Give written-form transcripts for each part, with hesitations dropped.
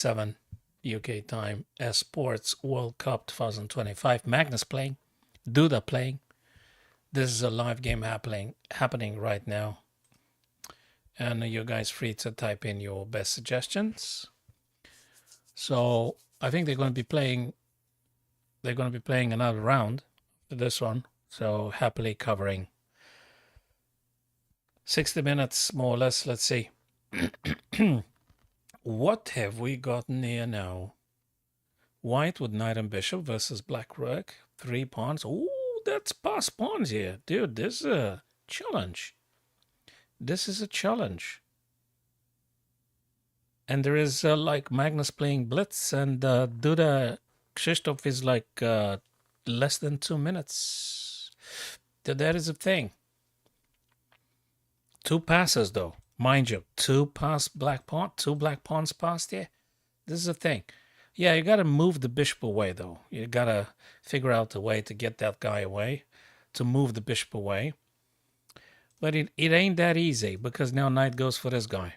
7 UK time, Esports World Cup 2025. Magnus playing, Duda playing. This is a live game happening right now. And you guys free to type in your best suggestions. So I think they're going to be playing another round for this one. So happily covering 60 minutes more or less. Let's see. What have we gotten here now? White with knight and bishop versus black rook. 3 pawns. Ooh, that's past pawns here. Dude, this is a challenge. This is a challenge. And there is like Magnus playing blitz and Duda Krzysztof is like less than 2 minutes. That is a thing. 2 passes though. Mind you, 2 black pawns passed here. This is a thing. Yeah, you got to move the bishop away, though. You got to figure out a way to get that guy away, to move the bishop away. But it ain't that easy, because now knight goes for this guy.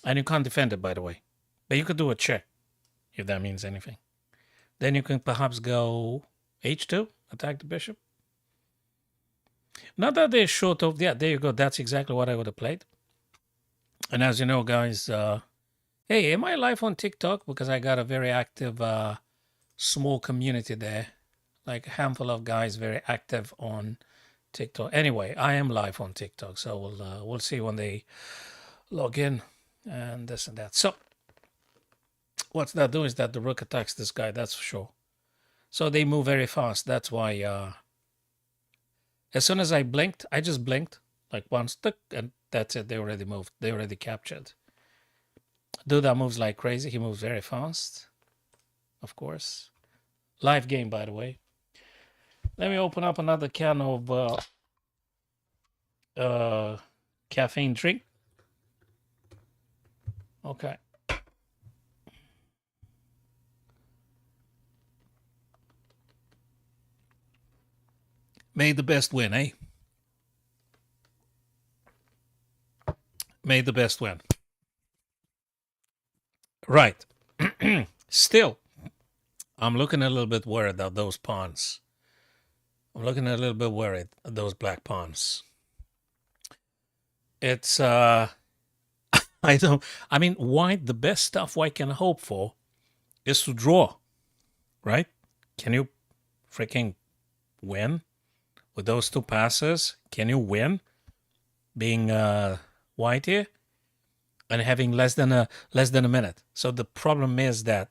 And you can't defend it, by the way. But you could do a check, if that means anything. Then you can perhaps go h2, attack the bishop. Not that they're short of... Yeah, there you go. That's exactly what I would have played. And as you know, guys... Hey, am I live on TikTok? Because I got a very active small community there. Like a handful of guys very active on TikTok. Anyway, I am live on TikTok, so we'll see when they log in and this and that. So what's that do is that the rook attacks this guy, that's for sure. So they move very fast. That's why as soon as I blinked, I just blinked like once, and that's it. They already moved. They already captured. Duda moves like crazy. He moves very fast, of course. Live game, by the way. Let me open up another can of caffeine drink. Okay. May the best win, eh? May the best win. Right. Still, I'm looking a little bit worried at those pawns. I'm looking a little bit worried at those black pawns. It's I mean, white, the best stuff white can hope for is to draw, right? Can you freaking win with those 2 passes? Can you win being white here and having less than a minute? So the problem is that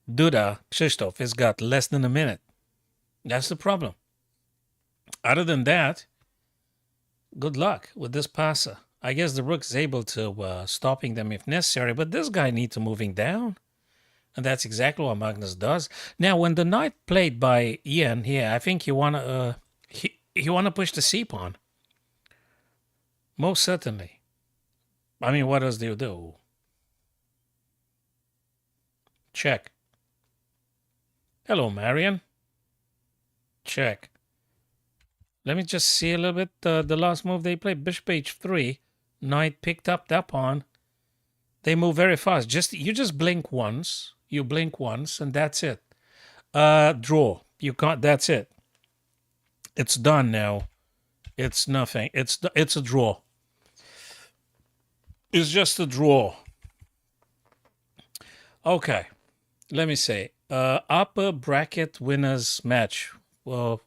Duda Krzysztof has got less than a minute. That's the problem. Other than that, good luck with this passer. I guess the rook is able to stopping them if necessary, but this guy needs to moving down. And that's exactly what Magnus does. Now, when the knight played by Ian here, I think he wanna push the c pawn. Most certainly. I mean, what else do you do? Check. Hello, Marion. Check. Let me just see a little bit the last move they played. Bishop h3. Knight picked up that pawn. They move very fast. You just blink once. You blink once, and that's it. Draw. You can't. That's it. It's done now. It's nothing. It's a draw. It's just a draw. Okay. Let me see. Upper bracket winners match. Well,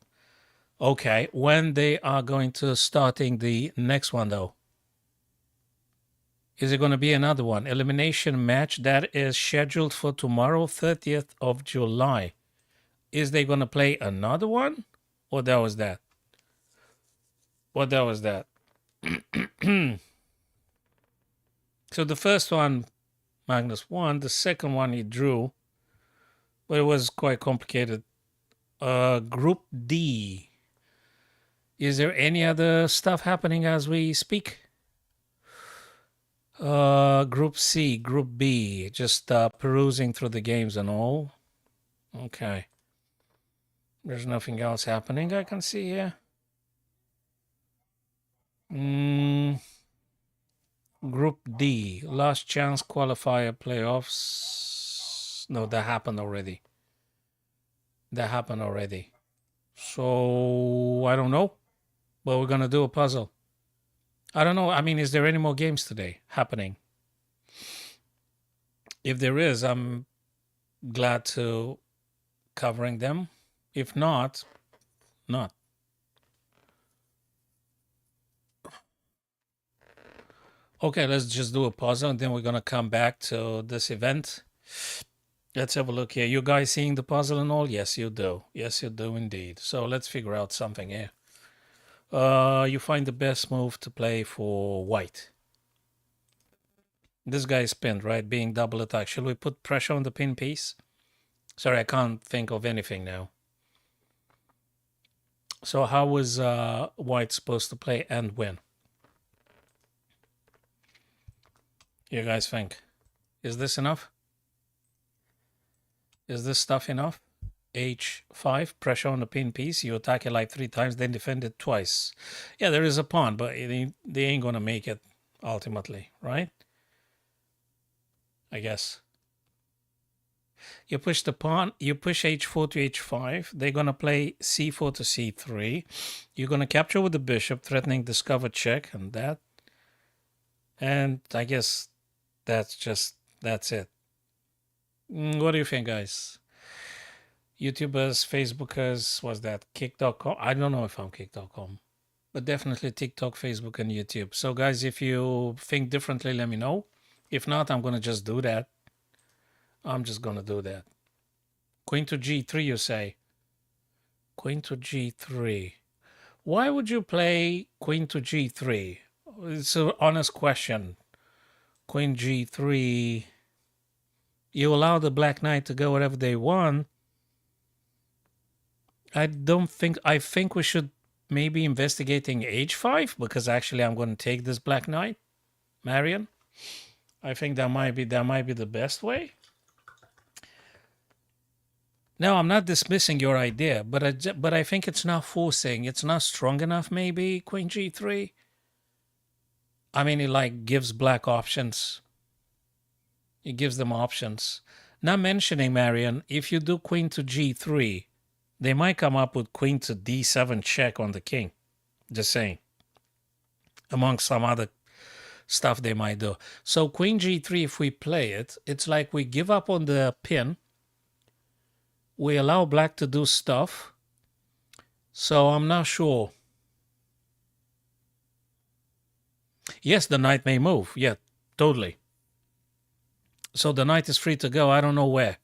okay. When they are going to starting the next one, though? Is it going to be another one? Elimination match that is scheduled for tomorrow, 30th of July. Is they going to play another one? Or that was that? What that was that? So the first one, Magnus won. The second one he drew. But it was quite complicated. Group D. Is there any other stuff happening as we speak? Group C, Group B. Just perusing through the games and all. Okay. There's nothing else happening I can see here. Group D, last chance qualifier playoffs. No, that happened already. That happened already. So I don't know, but we're gonna do a puzzle. I don't know. I mean, is there any more games today happening? If there is, I'm glad to covering them. If not, not. Okay, let's just do a puzzle and then we're gonna come back to this event. Let's have a look here. You guys seeing the puzzle and all? Yes, you do. Yes, you do indeed. So let's figure out something here. You find the best move to play for white. This guy is pinned, right? Being double attack. Shall we put pressure on the pin piece? Sorry, I can't think of anything now. So how is white supposed to play and win? You guys think? Is this enough? Is this stuff enough? H5, pressure on the pin piece. You attack it like 3 times, then defend it twice. Yeah, there is a pawn, but they ain't gonna make it ultimately, right? I guess. You push the pawn, you push h4 to h5. They're gonna play c4 to c3. You're gonna capture with the bishop, threatening discover check and that. And I guess that's it. What do you think, guys? YouTubers, Facebookers, was that kick.com? I don't know if I'm kick.com, but definitely TikTok, Facebook, and YouTube. So, guys, if you think differently, let me know. If not, I'm going to just do that. I'm just going to do that. Queen to g3, you say? Queen to g3. Why would you play queen to g3? It's an honest question. Queen g3. You allow the black knight to go wherever they want. I think we should maybe investigating h5 because actually I'm going to take this black knight, Marion. I think that might be the best way. No, I'm not dismissing your idea, but I think it's not forcing. It's not strong enough. Maybe queen g3. I mean, it like gives black options. It gives them options. Not mentioning, Marion, if you do queen to g3, they might come up with queen to d7 check on the king. Just saying. Among some other stuff they might do. So queen g3, if we play it, it's like we give up on the pin. We allow black to do stuff. So I'm not sure. Yes, the knight may move. Yeah, totally. So the knight is free to go. I don't know where.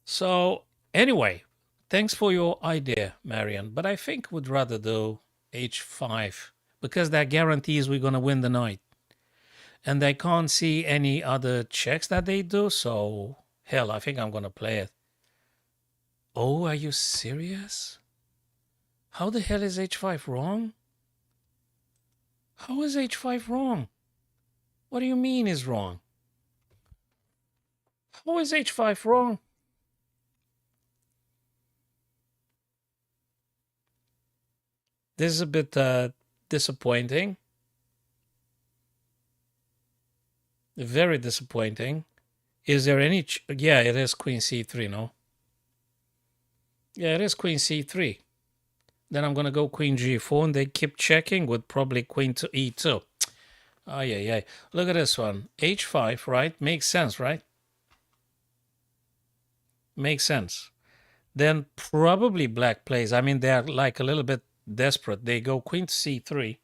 So anyway, thanks for your idea, Marian. But I think we'd rather do h5 because that guarantees we're going to win the knight. And I can't see any other checks that they do. So hell, I think I'm going to play it. Oh, are you serious? How the hell is h5 wrong? How is h5 wrong? What do you mean is wrong? How is h5 wrong? This is a bit disappointing. Very disappointing. Is there any... yeah, it is queen c3, no? Yeah, it is queen c3. Then I'm going to go queen g4, and they keep checking with probably queen to e2. Oh, yeah. Look at this one. h5, right? Makes sense, right? Makes sense. Then probably black plays. I mean, they're like a little bit desperate. They go queen to c3.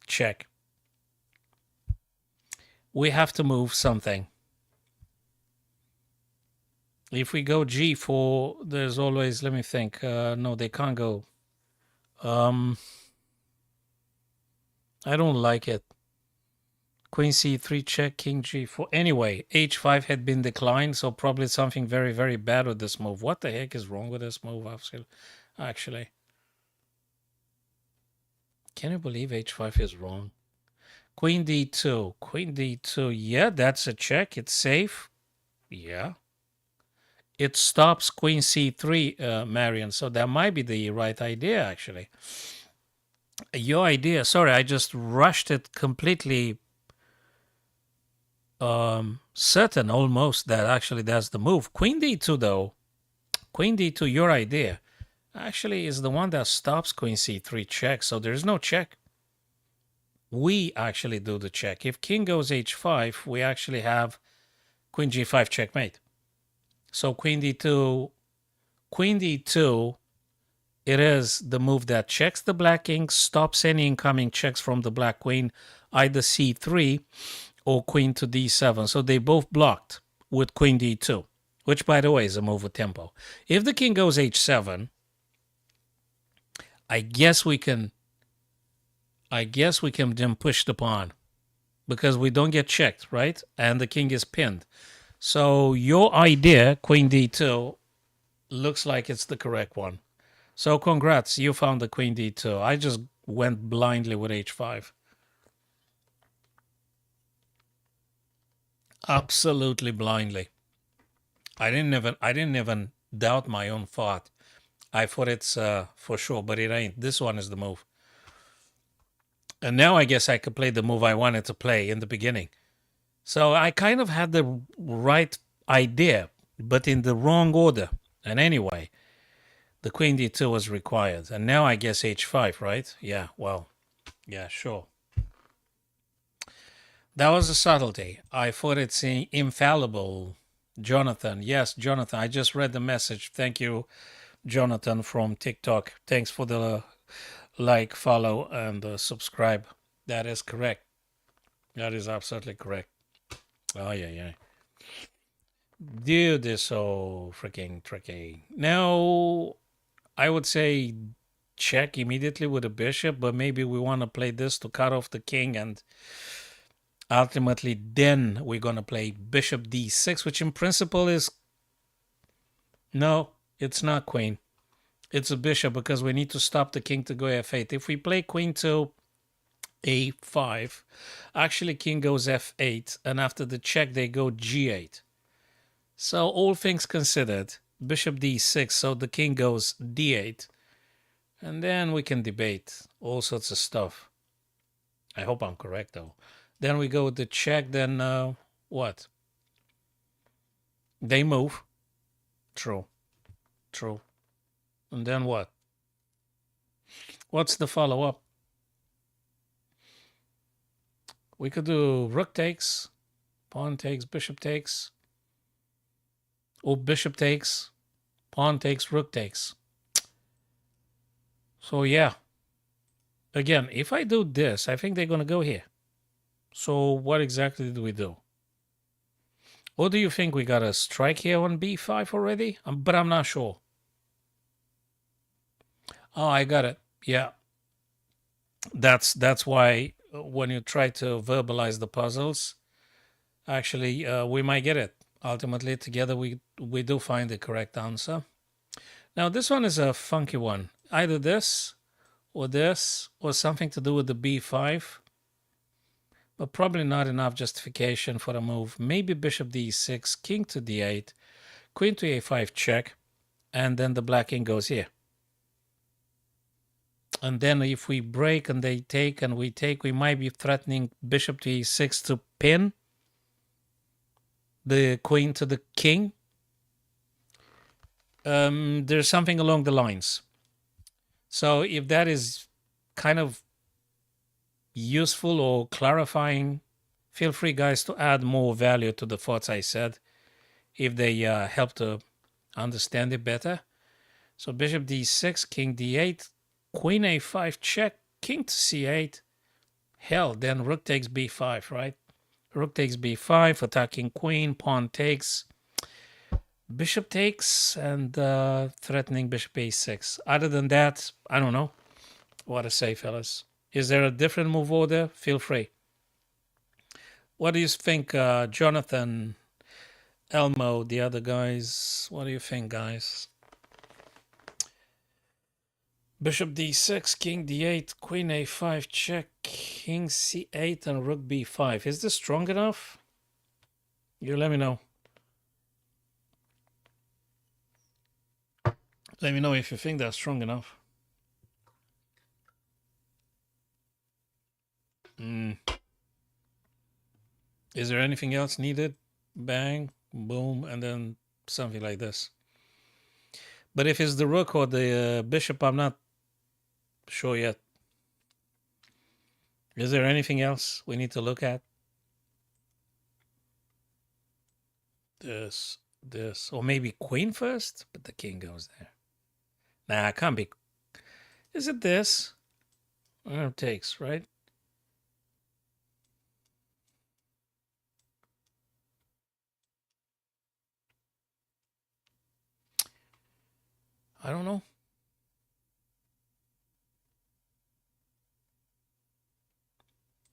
Check. We have to move something. If we go g4, there's always, let me think. No, they can't go. I don't like it. Queen c3 check, king g4. Anyway, h5 had been declined, so probably something very, very bad with this move. What the heck is wrong with this move, actually? Can you believe h5 is wrong? Queen d2. Queen d2. Yeah, that's a check. It's safe. Yeah. It stops queen c3, Marion, so that might be the right idea, actually. Your idea, sorry, I just rushed it completely certain almost that actually that's the move. Queen d2 though, Queen d2, your idea, actually is the one that stops Queen c3 check, so there's no check. We actually do the check. If king goes h5, we actually have Queen g5 checkmate. So Queen d2, it is the move that checks the black king, stops any incoming checks from the black queen, either c3 or queen to d7. So they both blocked with Queen d2, which, by the way, is a move with tempo. If the king goes h7, I guess we can then push the pawn because we don't get checked, right? And the king is pinned. So your idea, Queen d2, looks like it's the correct one. So congrats, you found the Queen d2. I just went blindly with h5. Absolutely blindly. I didn't even doubt my own thought. I thought it's for sure, but it ain't. This one is the move. And now I guess I could play the move I wanted to play in the beginning. So I kind of had the right idea, but in the wrong order. And anyway, the Queen d2 was required. And now I guess h5, right? Yeah, well, yeah, sure. That was a subtlety. I thought it's infallible. Jonathan, yes, Jonathan, I just read the message. Thank you, Jonathan from TikTok. Thanks for the like, follow, and subscribe. That is correct. That is absolutely correct. Oh, yeah. Dude is so freaking tricky. Now, I would say check immediately with the bishop, but maybe we want to play this to cut off the king, and ultimately then we're going to play bishop d6, which in principle is... No, it's not queen. It's a bishop because we need to stop the king to go f8. If we play queen to a5, actually king goes f8, and after the check they go g8. So all things considered, bishop d6, so the king goes d8, and then we can debate all sorts of stuff. I hope I'm correct though. Then we go with the check, then what? They move. True. And then what? What's the follow-up? We could do rook takes, pawn takes, bishop takes, or bishop takes, pawn takes, rook takes. So yeah. Again, if I do this, I think they're going to go here. So what exactly do we do? Or do you think we got a strike here on b5 already? But I'm not sure. Oh, I got it. Yeah. That's why when you try to verbalize the puzzles, actually, we might get it. Ultimately, together we do find the correct answer. Now, this one is a funky one. Either this, or something to do with the b5. But probably not enough justification for the move. Maybe bishop d6, king to d8, queen to a5 check, and then the black king goes here. And then if we break and they take and we take, we might be threatening bishop to e6 to pin the queen to the king. There's something along the lines. So if that is kind of useful or clarifying, feel free, guys, to add more value to the thoughts I said if they help to understand it better. So bishop d6, king d8, queen a5 check, king to c8. Hell, then rook takes b5, right? Rook takes b5, attacking queen, pawn takes, bishop takes, and threatening bishop a6. Other than that, I don't know what to say, fellas. Is there a different move order? Feel free. What do you think, Jonathan, Elmo, the other guys? What do you think, guys? Bishop d6, king d8, queen a5 check, king c8, and rook b5. Is this strong enough? You let me know. Let me know if you think that's strong enough. Mm. Is there anything else needed? Bang, boom, and then something like this. But if it's the rook or the bishop, I'm not sure yet. Is there anything else we need to look at? This, or maybe queen first, but the king goes there. Nah, it can't be. Is it this? It takes, right? I don't know.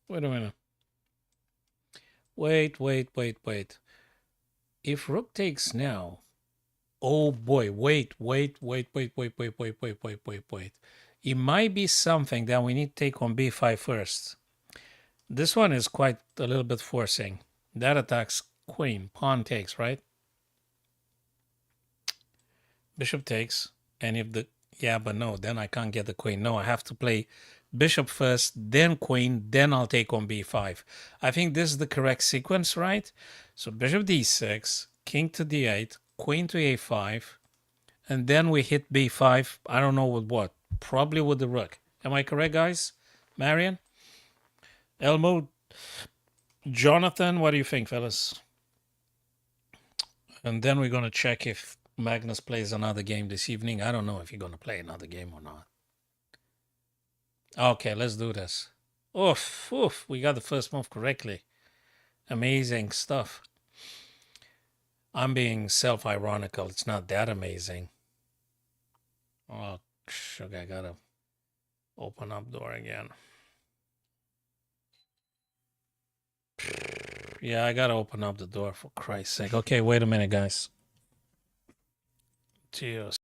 Wait a minute. Wait. If rook takes now, oh boy, wait. It might be something that we need to take on b5 first. This one is quite a little bit forcing. That attacks queen. Pawn takes, right? Bishop takes. And if the... Yeah, but no, then I can't get the queen. No, I have to play bishop first, then queen, then I'll take on b5. I think this is the correct sequence, right? So bishop d6, king to d8, queen to a5, and then we hit b5. I don't know with what. Probably with the rook. Am I correct, guys? Marion? Elmo? Jonathan? What do you think, fellas? And then we're going to check if Magnus plays another game this evening. I don't know if you're going to play another game or not. Okay, let's do this. Oof, we got the first move correctly. Amazing stuff. I'm being self-ironical. It's not that amazing. Oh, sugar, I gotta open up door again. Yeah, I gotta open up the door for Christ's sake. Okay, wait a minute, guys. Cheers.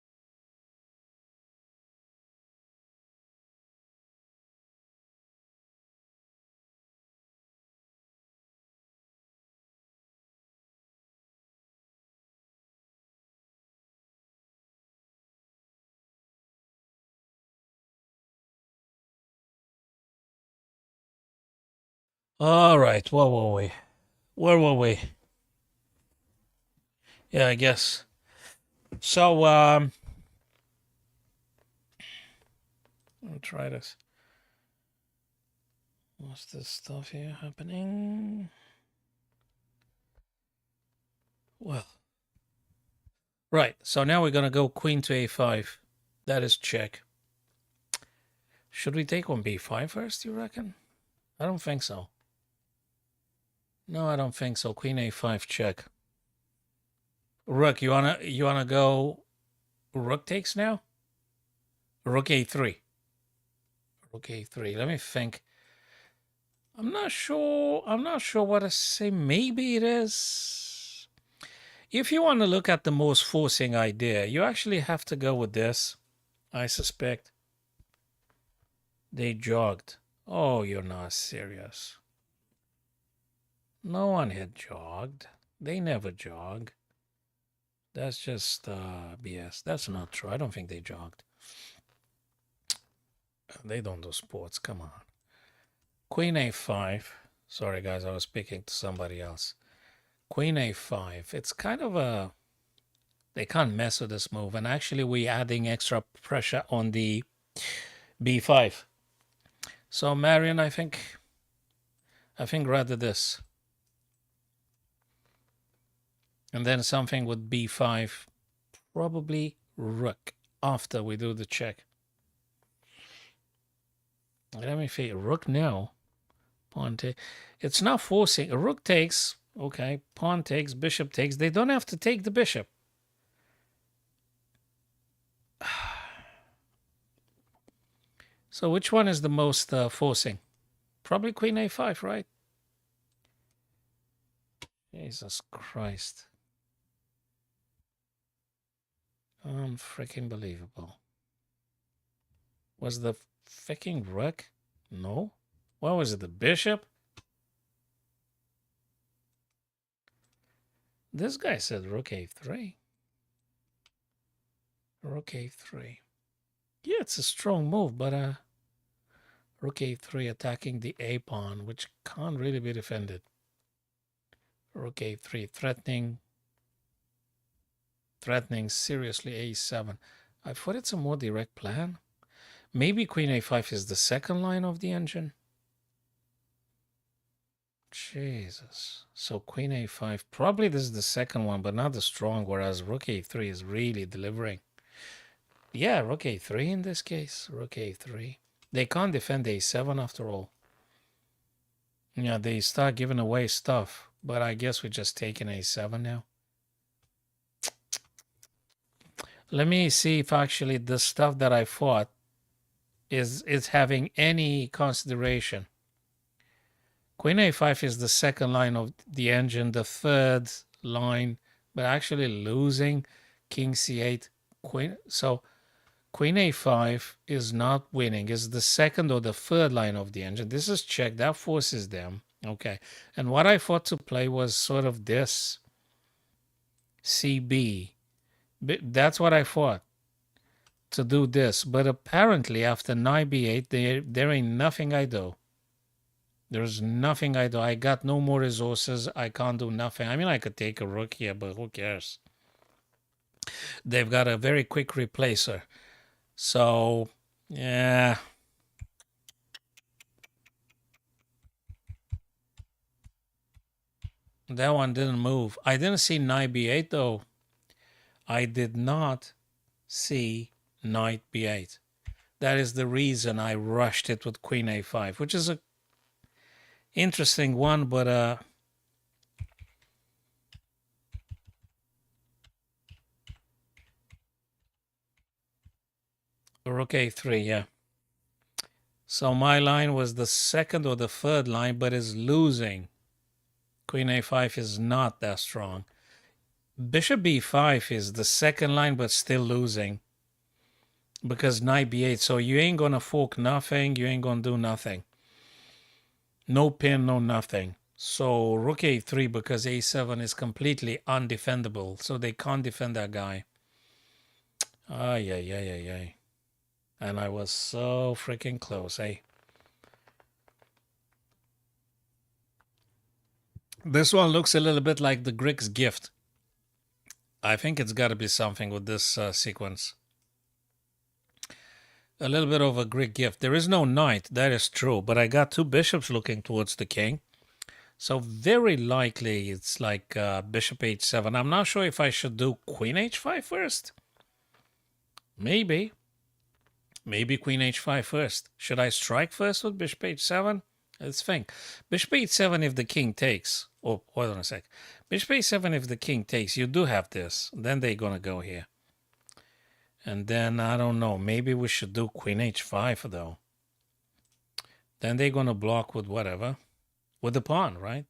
All right, where were we? Where were we? Yeah, I guess. So, I'll try this. What's this stuff here happening? Well, right. So now we're gonna go queen to a5. That is check. Should we take on b5 first, you reckon? I don't think so. No, I don't think so. Queen a5 check. Rook, you wanna go rook takes now? Rook a3. Rook a3. Let me think. I'm not sure what to say. Maybe it is. If you want to look at the most forcing idea, you actually have to go with this. I suspect. They jogged. Oh, you're not serious. No one had jogged. They never jog. That's just BS. That's not true. I don't think they jogged. They don't do sports. Come on. Queen a5. Sorry, guys. I was speaking to somebody else. Queen a5. It's kind of a... They can't mess with this move. And actually, we're adding extra pressure on the b5. So, Marion, I think rather this. And then something with b5. Probably rook after we do the check. Let me see. Rook now. Pawn takes. It's not forcing. A rook takes. Okay. Pawn takes. Bishop takes. They don't have to take the bishop. So which one is the most forcing? Probably queen a5, right? Jesus Christ. Unfreaking believable. Was the freaking rook? No. What was it? The bishop? This guy said rook a3. Rook a3. Yeah, it's a strong move, but Rook a3 attacking the a pawn, which can't really be defended. Rook a3 threatening seriously a7. I thought it's a more direct plan. Maybe queen a5 is the second line of the engine. Jesus. So queen a5, probably this is the second one, but not the strong, whereas rook a3 is really delivering. Yeah, rook a3 in this case. Rook a3. They can't defend a7 after all. Yeah, they start giving away stuff, but I guess we're just taking a7 now. Let me see if actually the stuff that I fought is having any consideration. Queen a5 is the second line of the engine, the third line, but actually losing king c8, queen. So queen a5 is not winning. It's the second or the third line of the engine. This is check. That forces them. Okay. And what I thought to play was sort of this. CB. That's what I thought. To do this. But apparently after knight b8, there ain't nothing I do. There's nothing I do. I got no more resources. I can't do nothing. I mean, I could take a rook here, but who cares? They've got a very quick replacer. So, yeah. That one didn't move. I didn't see knight b8, though. I did not see knight b8. That is the reason I rushed it with queen a5, which is a interesting one, but rook a3, yeah. So my line was the second or the third line, but is losing. Queen a5 is not that strong. Bishop b5 is the second line, but still losing. Because knight b8, so you ain't gonna fork nothing, you ain't gonna do nothing. No pin, no nothing. So rook a3 because a7 is completely undefendable. So they can't defend that guy. Ay, ay, ay, ay, ay. And I was so freaking close, eh? This one looks a little bit like the Grieg's gift. I think it's got to be something with this sequence. A little bit of a Grieg gift. There is no knight, that is true, but I got two bishops looking towards the king. So very likely it's like bishop h7. I'm not sure if I should do queen h5 first. Maybe. Maybe queen h5 first. Should I strike first with bishop h7? Let's think. Bishop h7 if the king takes. Oh, hold on a sec. Bishop h7 if the king takes. You do have this. Then they're going to go here. And then, I don't know. Maybe we should do queen h5, though. Then they're going to block with whatever. With the pawn, right?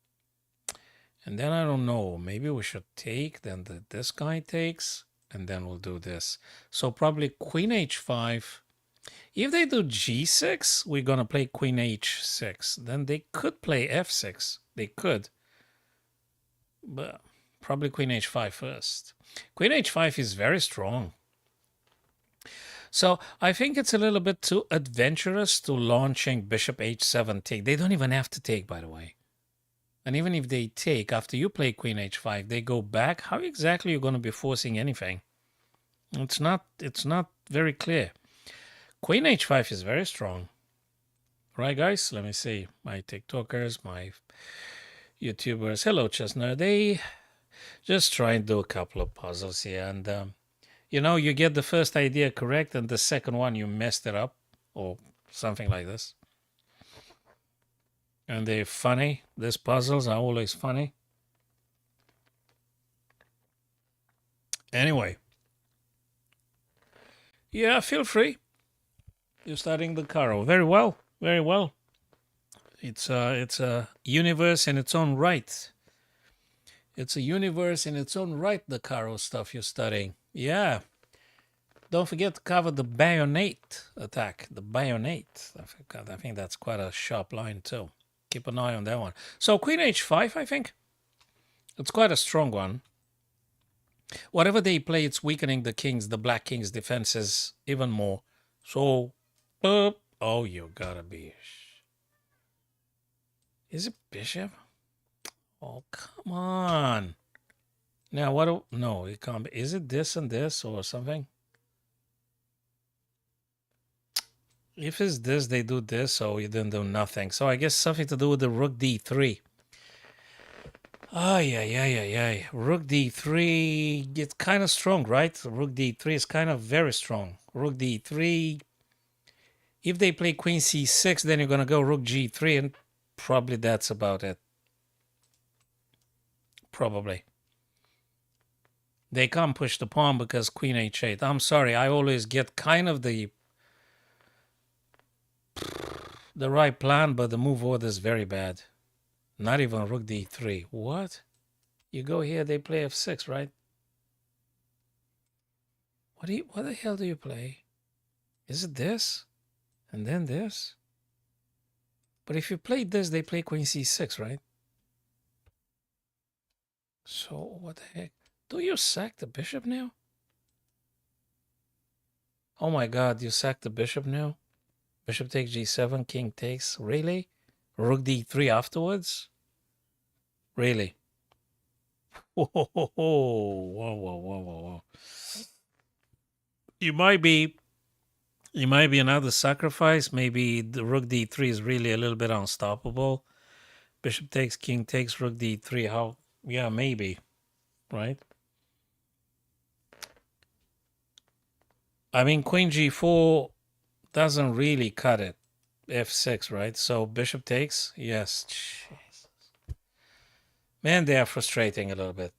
And then, I don't know. Maybe we should take. Then this guy takes. And then we'll do this. So probably queen h5. If they do g6, we're going to play queen h6. Then they could play f6. They could. But probably queen h5 first. Queen h5 is very strong. So I think it's a little bit too adventurous to launching bishop h7 take. They don't even have to take, by the way. And even if they take, after you play queen h5, they go back. How exactly are you going to be forcing anything? It's not very clear. Queen h5 is very strong. Right, guys? Let me see. My TikTokers, my YouTubers. Hello, Chestnut. They just try and do a couple of puzzles here. And, you know, you get the first idea correct and the second one you messed it up. Or something like this. And they're funny. These puzzles are always funny. Anyway. Yeah, feel free. You're studying the Caro. Very well. Very well. It's a universe in its own right. It's a universe in its own right, the Caro stuff you're studying. Yeah. Don't forget to cover the bayonet attack. The bayonet. I think that's quite a sharp line too. Keep an eye on that one. So queen h5, I think. It's quite a strong one. Whatever they play, it's weakening the black king's defenses even more. So, Oh, you gotta be. Is it bishop? Oh, come on. Now, what do... No, it can't be. Is it this and this or something? If it's this, they do this, so you didn't do nothing. So I guess something to do with the rook d3. Ay, ay, ay, ay, ay. Rook d3, it's kind of strong, right? Rook d3 is kind of very strong. Rook d3. If they play queen c6, then you're going to go rook g3, and probably that's about it. Probably. They can't push the pawn because queen h8. I'm sorry, I always get kind of the right plan, but the move order is very bad. Not even rook d3. What? You go here, they play f6, right? What the hell do you play? Is it this? And then this? But if you play this, they play queen c6, right? So what the heck? Do you sack the bishop now? Oh my god, you sack the bishop now? Bishop takes g7, king takes. Really? Rook d3 afterwards? Really? Whoa, whoa, whoa, whoa, whoa, whoa, whoa. You might be another sacrifice. Maybe the rook d3 is really a little bit unstoppable. Bishop takes, king takes, rook d3. How? Yeah, maybe. Right? I mean, queen g4 doesn't really cut it. f6, right? So bishop takes. Yes. Jesus. Man, they are frustrating a little bit.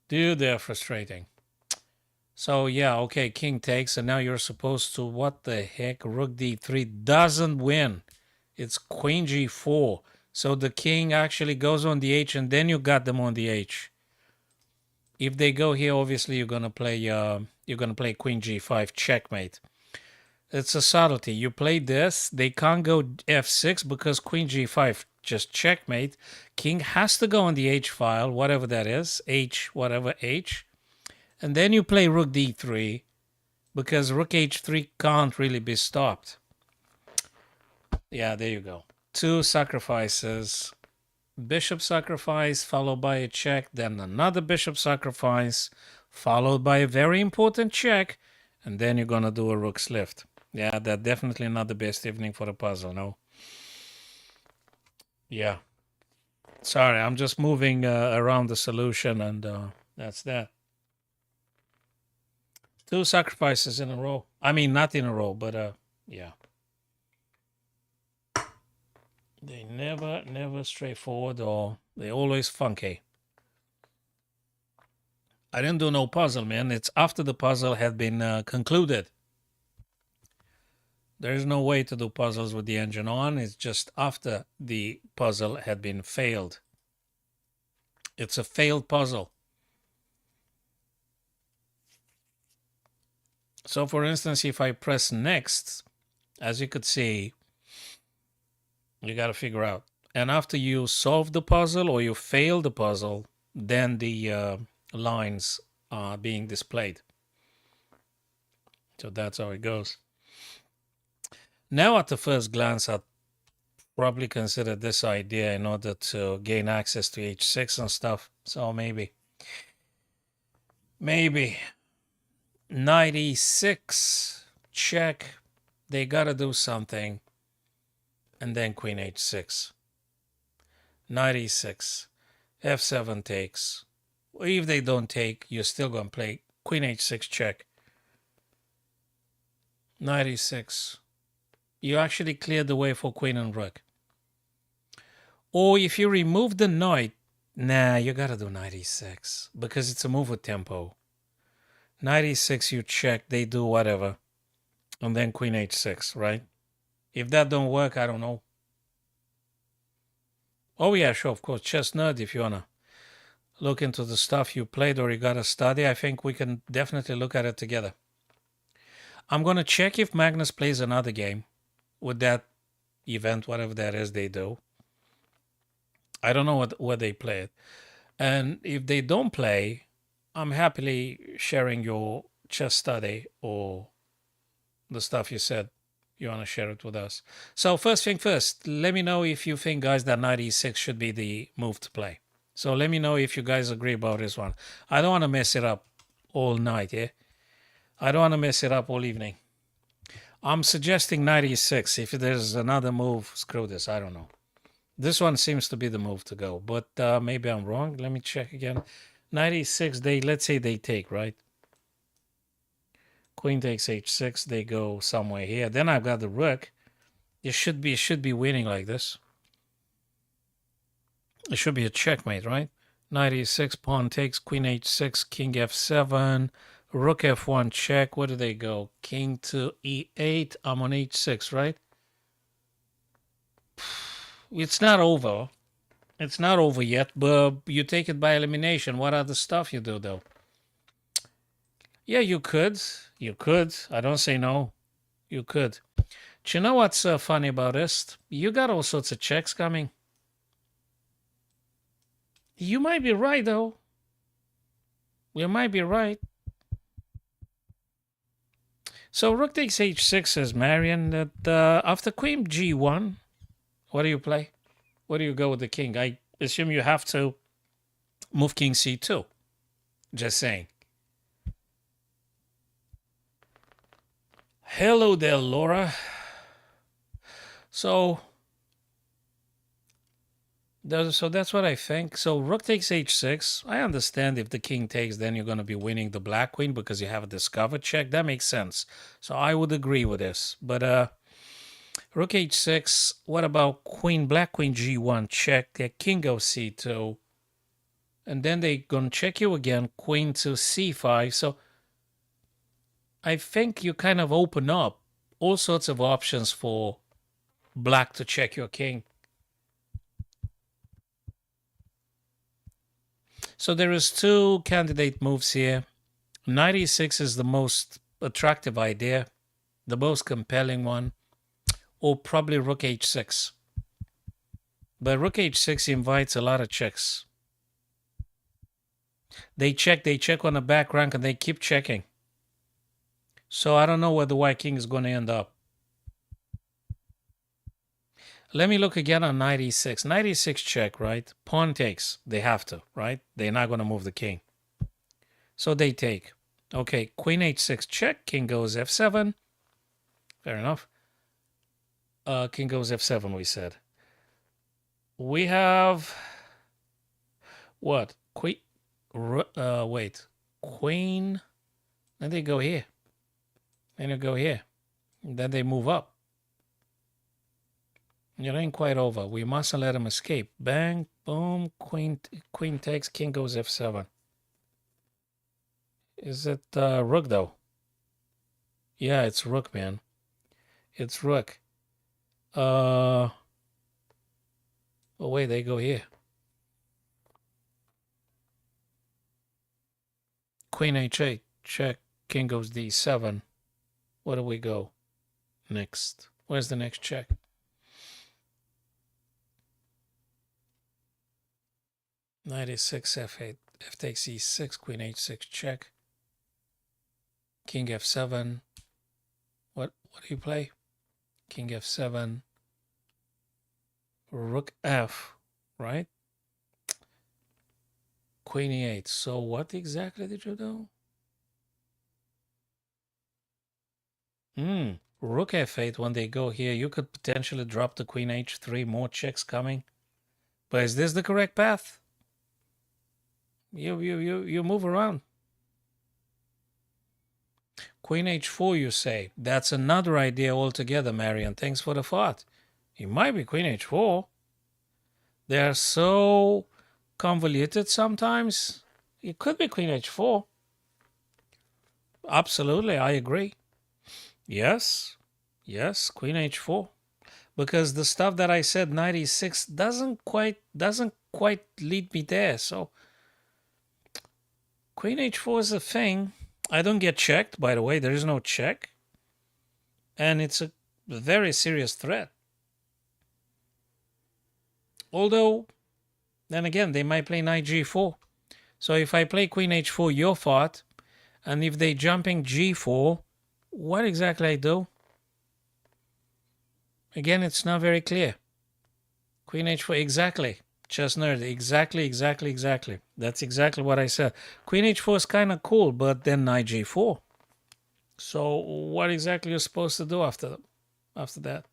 Dude, they are frustrating. So yeah, okay, king takes, and now you're supposed to, what the heck? Rook d3 doesn't win. It's queen g4. So the king actually goes on the h, and then you got them on the h. If they go here, obviously you're gonna play queen g5 checkmate. It's a subtlety. You play this, they can't go f6 because queen g5 just checkmate. King has to go on the h file, whatever that is, h, whatever h. And then you play rook d3 because rook h3 can't really be stopped. Yeah, there you go. Two sacrifices. Bishop sacrifice followed by a check, then another bishop sacrifice followed by a very important check, and then you're gonna do a rook's lift. Yeah, that's definitely not the best evening for the puzzle, no. Yeah. Sorry, I'm just moving around the solution, and that's that. Two sacrifices in a row. I mean, not in a row, but yeah. They never straightforward, or they always funky. I didn't do no puzzle, man. It's after the puzzle had been concluded. There's no way to do puzzles with the engine on. It's just after the puzzle had been failed. It's a failed puzzle. So for instance, if I press next, as you could see, you got to figure out. And after you solve the puzzle or you fail the puzzle, then the lines are being displayed. So that's how it goes. Now, at the first glance, I'd probably consider this idea in order to gain access to h6 and stuff. So maybe. 96, check. They got to do something. And then queen h6. 96. f7 takes. If they don't take, you're still going to play queen h6 check. 96. You actually cleared the way for queen and rook. Or if you remove the knight, nah, you got to do 96 because it's a move with tempo. 96, you check, they do whatever. And then queen h6, right? If that don't work, I don't know. Oh, yeah, sure, of course. Chess Nerd, if you want to look into the stuff you played or you got to study, I think we can definitely look at it together. I'm going to check if Magnus plays another game with that event, whatever that is they do. I don't know what they play it. And if they don't play, I'm happily sharing your chess study or the stuff you said you want to share it with us. So first thing first, let me know if you think, guys, that knight e6 should be the move to play. So let me know if you guys agree about this one. I don't want to mess it up all night, yeah? I don't want to mess it up all evening. I'm suggesting knight e6. If there's another move, screw this. I don't know. This one seems to be the move to go, but maybe I'm wrong. Let me check again. Knight e6, let's say they take, right? Queen takes h6, they go somewhere here. Then I've got the rook. It should be winning like this. It should be a checkmate, right? Knight e6, pawn takes, queen h6, king f7, rook f1 check. Where do they go? King to e8. I'm on h6, right? It's not over. It's not over yet, but you take it by elimination. What other stuff you do, though? Yeah, you could. You could. I don't say no. You could. Do you know what's funny about this? You got all sorts of checks coming. You might be right, though. You might be right. So rook takes h6 says Marion. That after queen g1, what do you play? Where do you go with the king? I assume you have to move king c2. Just saying. Hello there, Laura. So that's what I think. So rook takes h6. I understand if the king takes, then you're going to be winning the black queen because you have a discover check. That makes sense. So I would agree with this. But rook h6. What about black queen g1 check? King goes c2. And then they're going to check you again. Queen to c5. So I think you kind of open up all sorts of options for black to check your king. So there is two candidate moves here. Knight e6 is the most attractive idea, the most compelling one, or probably rook h6. But rook h6 invites a lot of checks. They check on the back rank, and they keep checking. So I don't know where the white king is going to end up. Let me look again on knight e6. Knight e6 check, right? Pawn takes. They have to, right? They're not going to move the king. So they take. Okay, queen h6 check. King goes f7. Fair enough. King goes f7, we said. We have... what? Queen... wait. Queen... Then they go here. Then you go here. And then they move up. It ain't quite over. We mustn't let him escape. Bang, boom, queen takes, king goes f7. Is it rook, though? Yeah, it's rook, man. It's rook. Oh, wait, they go here. Queen h8, check, king goes d7. Where do we go next? Where's the next check? Knight e6, f8, f takes e6, queen h6 check. King f7. What do you play? King f7. Rook f, right? Queen e8. So what exactly did you do? Rook f8, when they go here, you could potentially drop the queen h3, more checks coming. But is this the correct path? You move around. Queen h4, you say. That's another idea altogether, Marion. Thanks for the thought. It might be queen h4. They're so convoluted sometimes. It could be queen h4. Absolutely, I agree. Yes, queen h4. Because the stuff that I said, knight e6, doesn't quite lead me there. So queen h4 is a thing. I don't get checked, by the way. There is no check. And it's a very serious threat. Although, then again, they might play knight g4. So if I play queen h4, your fault. And if they jumping g4, what exactly I do? Again, it's not very clear. Queen h4, exactly. Chess nerd, exactly. That's exactly what I said. Queen h4 is kind of cool, but then knight g4. So what exactly you're supposed to do after that?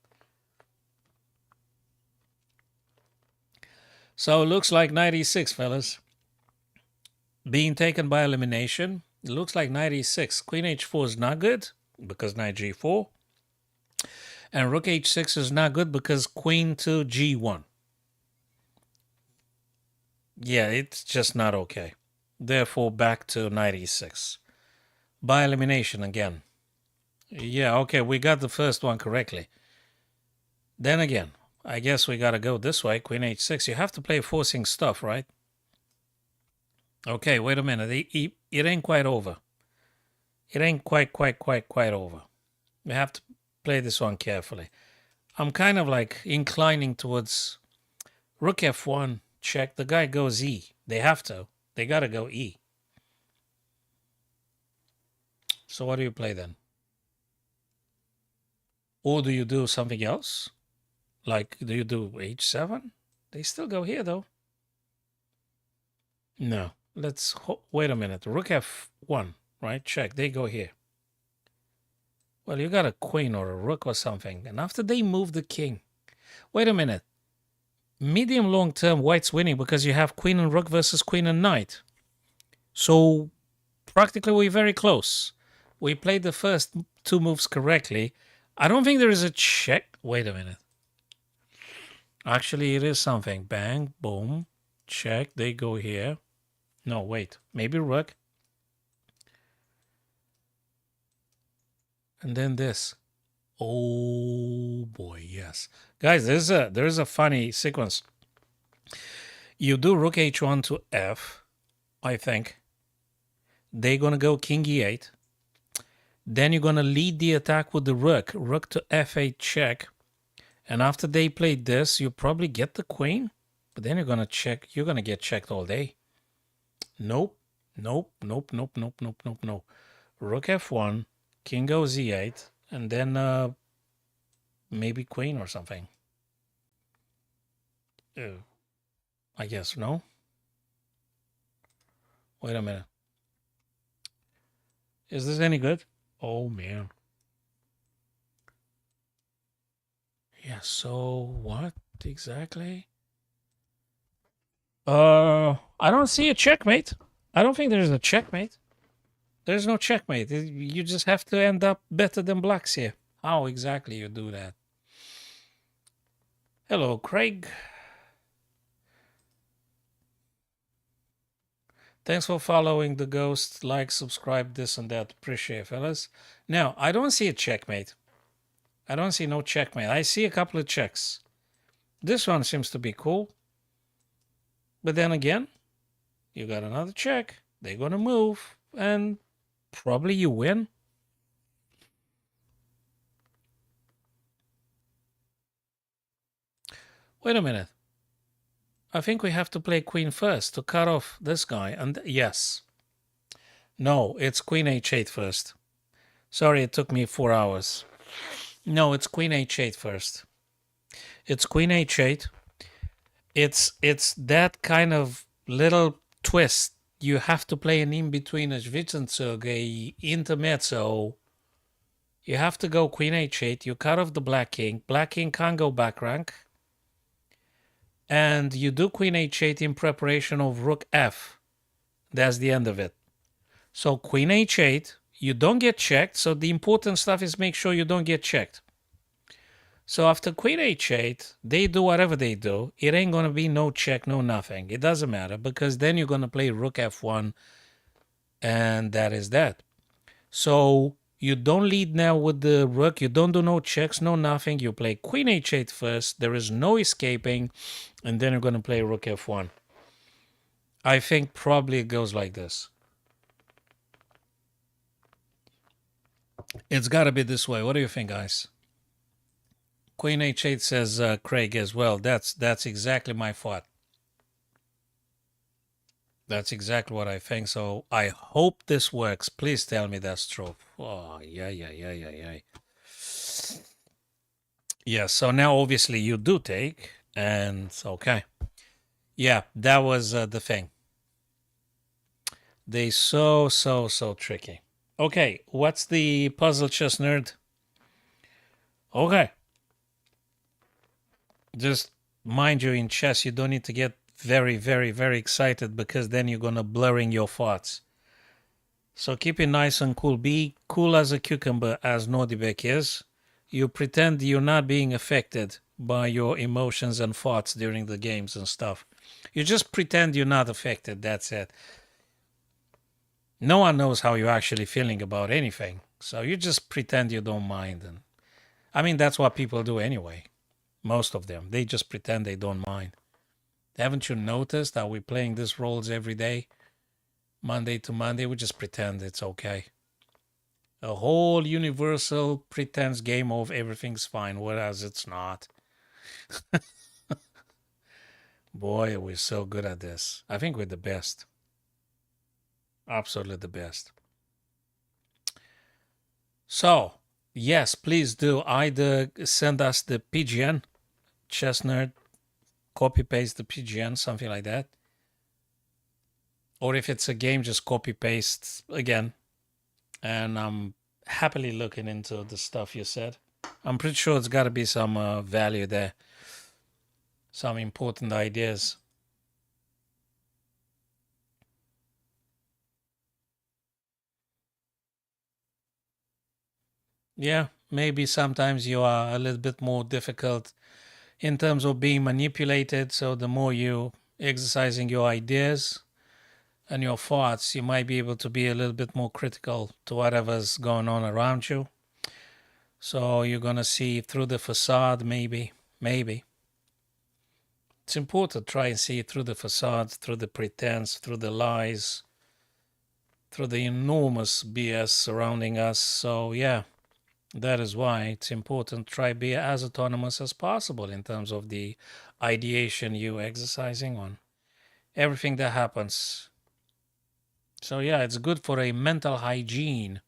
So it looks like knight e6, fellas. Being taken by elimination. It looks like knight e6. Queen h4 is not good because knight g4. And rook h6 is not good because queen to g1. Yeah, it's just not okay. Therefore, back to knight e6. By elimination again. Yeah, okay, we got the first one correctly. Then again, I guess we gotta go this way. Queen h6. You have to play forcing stuff, right? Okay, wait a minute. It ain't quite over. It ain't quite over. We have to play this one carefully. I'm kind of like inclining towards rook f1, check. The guy goes e. They have to. They gotta go e. So what do you play then? Or do you do something else? Like, do you do h7? They still go here, though. No. Let's wait a minute. Rook f1, right? Check. They go here. Well, you got a queen or a rook or something. And after they move the king. Wait a minute. Medium long term, white's winning because you have queen and rook versus queen and knight. So practically we're very close. We played the first two moves correctly. I don't think there is a check. Wait a minute. Actually, it is something. Bang, boom, check. They go here. No, wait. Maybe rook. And then this. Oh boy, yes. Guys, there is a funny sequence. You do rook h1 to f, I think. They're gonna go king e8. Then you're gonna lead the attack with the rook. Rook to f8 check. And after they played this, you probably get the queen. But then you're gonna check. You're gonna get checked all day. Nope. Nope. Nope. Nope. Nope. Nope. Nope. No. Rook f1. King goes e8. And then maybe queen or something. I guess, no? Wait a minute. Is this any good? Oh, man. Yeah, so what exactly? I don't see a checkmate. I don't think there's a checkmate. There's no checkmate. You just have to end up better than blacks here. How exactly you do that? Hello, Craig. Thanks for following the ghost. Like, subscribe, this and that. Appreciate it, fellas. Now, I don't see a checkmate. I don't see no checkmate. I see a couple of checks. This one seems to be cool. But then again, you got another check. They're going to move. And probably you win. Wait a minute. I think we have to play queen first to cut off this guy. And yes. No, it's queen h8 first. Sorry, it took me 4 hours. No, it's queen h8 first. It's queen h8. It's that kind of little twist. You have to play an in-between, a Zwischenzug, a intermezzo. You have to go queen h8. You cut off the black king. Black king can't go back rank. And you do queen h8 in preparation of rook f. That's the end of it. So queen h8, you don't get checked. So the important stuff is make sure you don't get checked. So after queen h8, they do whatever they do. It ain't going to be no check, no nothing. It doesn't matter because then you're going to play rook f1 and that is that. So you don't lead now with the rook. You don't do no checks, no nothing. You play queen h8 first. There is no escaping. And then you're going to play rook f1. I think probably it goes like this. It's got to be this way. What do you think, guys? Queen h8 says Craig as well. That's exactly my thought. That's exactly what I think. So I hope this works. Please tell me that's true. Oh, yeah. Yeah, so now obviously you do take, and okay. Yeah, that was the thing. They so tricky. Okay, what's the puzzle, chess nerd? Okay, just mind you, in chess, you don't need to get very excited because then you're gonna blurring your thoughts. So keep it nice and cool. Be cool as a cucumber, as Nordibek is. You pretend you're not being affected by your emotions and thoughts during the games and stuff. You just pretend you're not affected. That's it. No one knows how you're actually feeling about anything. So you just pretend you don't mind. And I mean, that's what people do anyway. Most of them. They just pretend they don't mind. Haven't you noticed that we're playing these roles every day? Monday to Monday, we just pretend it's okay. A whole universal pretense game of everything's fine, whereas it's not. Boy, we're so good at this. I think we're the best. Absolutely the best. So, yes, please do either send us the PGN, Chestnut, copy paste the PGN, something like that. Or if it's a game, just copy paste again. And I'm happily looking into the stuff you said. I'm pretty sure it's got to be some value there, some important ideas. Yeah, maybe sometimes you are a little bit more difficult in terms of being manipulated. So the more you exercising your ideas and your thoughts, you might be able to be a little bit more critical to whatever's going on around you. So you're gonna see through the facade, maybe. It's important to try and see through the facade, through the pretense, through the lies, through the enormous BS surrounding us. So yeah, that is why it's important to try be as autonomous as possible in terms of the ideation you exercising on everything that happens. So yeah, it's good for a mental hygiene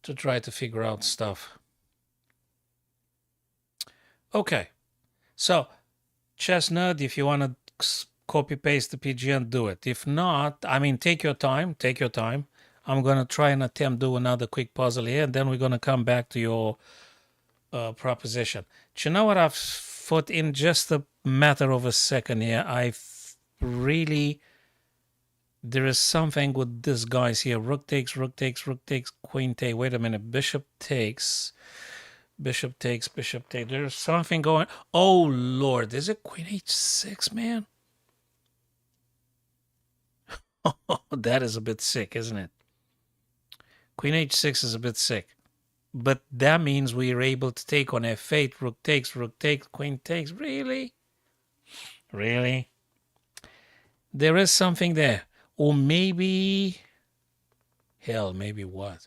to try to figure out stuff. Okay, so Chestnut, if you want to copy paste the PGN, do it. If not, I mean, take your time. Take your time. I'm gonna try and attempt do another quick puzzle here, and then we're gonna come back to your proposition. Do you know what I've thought in just a matter of a second here? I really there is something with this guys here. Rook takes, rook takes, rook takes, queen takes. Wait a minute. Bishop takes, bishop takes, bishop takes. There's something going. Oh Lord, is it queen h6, man? Oh, that is a bit sick, isn't it? Queen h6 is a bit sick. But that means we are able to take on f8, rook takes, queen takes. Really? Really? There is something there. Or maybe, hell, maybe what?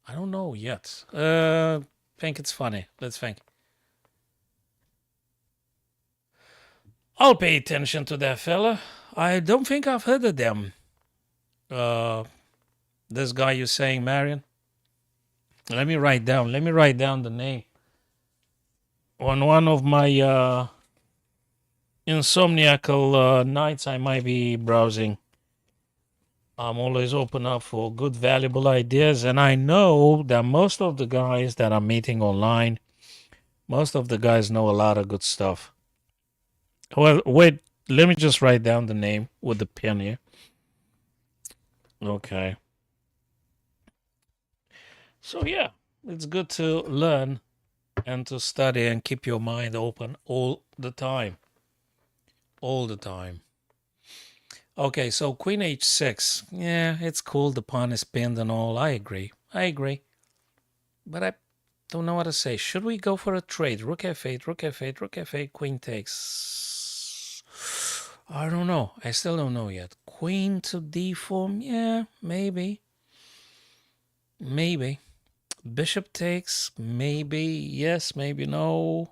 I don't know yet. Think it's funny. Let's think. I'll pay attention to that fella. I don't think I've heard of them. Uh, this guy you're saying, Marion. Let me write down. Let me write down the name. On one of my insomniacal nights, I might be browsing. I'm always open up for good, valuable ideas, and I know that most of the guys that I'm meeting online, most of the guys know a lot of good stuff. Well, wait. Let me just write down the name with the pen here. Okay. So yeah, it's good to learn and to study and keep your mind open all the time. All the time. Okay, so Queen h6. Yeah, it's cool. The pawn is pinned and all. I agree. I agree. But I don't know what to say. Should we go for a trade? Rook f8, rook f8, rook f8, queen takes. I don't know. I still don't know yet. Queen to d4. Yeah, maybe. Maybe. Bishop takes. Maybe yes, maybe no.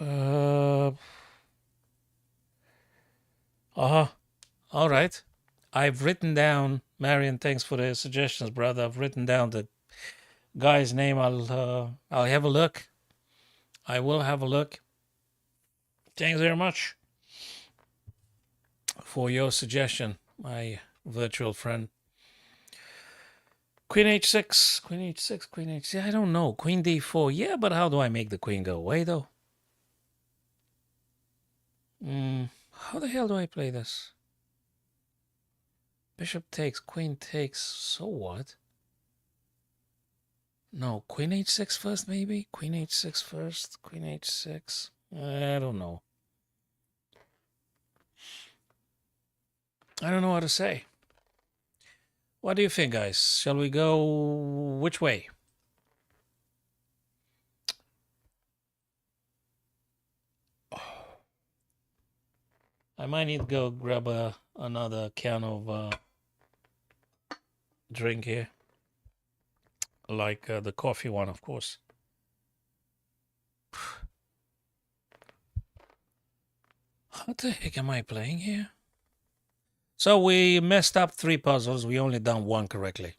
Uh huh. All right. I've written down, Marion, thanks for the suggestions, brother. I've written down guy's name. I'll have a look. I will have a look. Thanks very much for your suggestion, my virtual friend. Queen h6, queen h6, queen h6. I don't know. Queen d4. Yeah, but how do I make the queen go away, though? How the hell do I play this? Bishop takes, queen takes. So what? No, queen h6 first, maybe? Queen h6 first, queen h6. I don't know. I don't know what to say. What do you think, guys? Shall we go which way? I might need to go grab another can of drink here. Like the coffee one, of course. What the heck am I playing here? So we messed up 3 puzzles. We only done 1 correctly.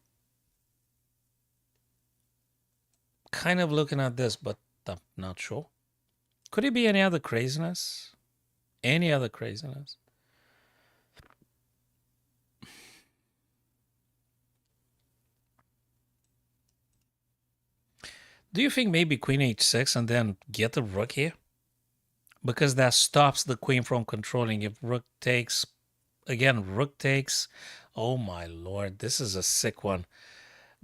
Kind of looking at this, but I'm not sure. Could it be any other craziness? Any other craziness? Do you think maybe queen h6 and then get the rook here? Because that stops the queen from controlling. If rook takes, again, rook takes. Oh my lord, this is a sick one.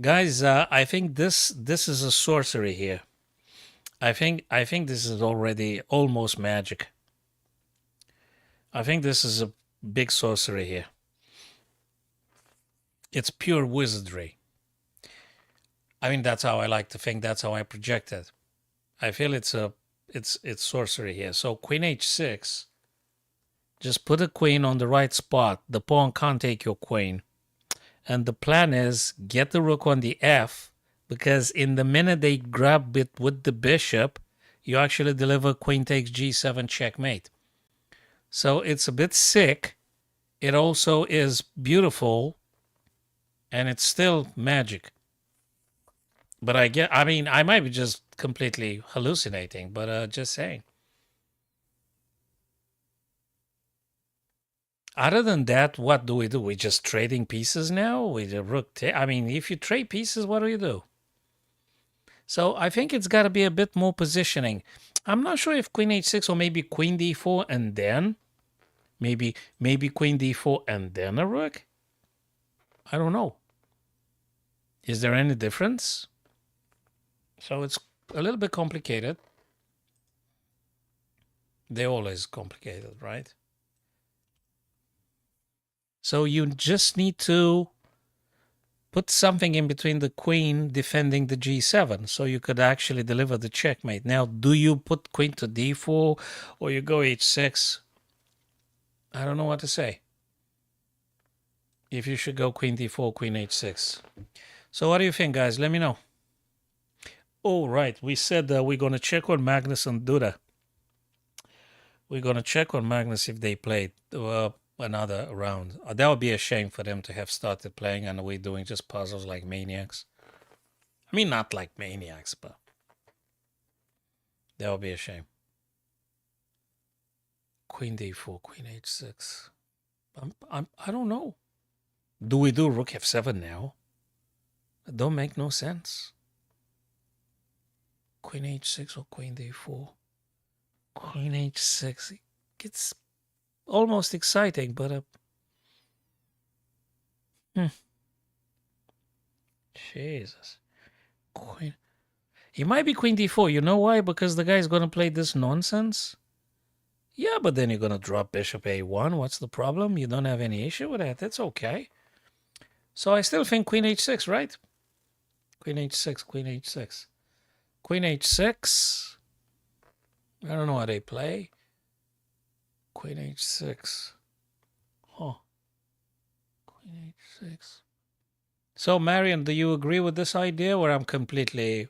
Guys, I think this is a sorcery here. I think this is already almost magic. I think this is a big sorcery here. It's pure wizardry. I mean, that's how I like to think. That's how I project it. I feel it's sorcery here. So queen h6. Just put a queen on the right spot. The pawn can't take your queen. And the plan is get the rook on the f, because in the minute they grab it with the bishop, you actually deliver queen takes g7 checkmate. So it's a bit sick. It also is beautiful. And it's still magic. But I mean, I might be just completely hallucinating, but just saying. Other than that, what do? We just trading pieces now with a rook. I mean, if you trade pieces, what do you do? So I think it's got to be a bit more positioning. I'm not sure if queen h6 or maybe queen d4 and then maybe queen d4 and then a rook. I don't know. Is there any difference? So it's a little bit complicated. They're always complicated, right? So you just need to put something in between the queen defending the g7 so you could actually deliver the checkmate. Now, do you put queen to d4 or you go h6? I don't know what to say. If you should go queen d4, queen h6. So what do you think, guys? Let me know. Oh, right. We said that we're going to check on Magnus and Duda. We're going to check on Magnus if they played another round. That would be a shame for them to have started playing and we're doing just puzzles like maniacs. I mean, not like maniacs, but that would be a shame. Queen d4, queen h6. I don't know. Do we do rook f7 now? It don't make no sense. Queen h6 or queen d4? Queen h6. It's almost exciting, but Jesus. Queen. It might be queen d4. You know why? Because the guy's going to play this nonsense. Yeah, but then you're going to drop bishop a1. What's the problem? You don't have any issue with that. That's okay. So I still think queen h6, right? Queen h6, queen h6. Queen h6. I don't know how they play. Queen h6. Huh. Queen h6. So, Marion, do you agree with this idea or I'm completely...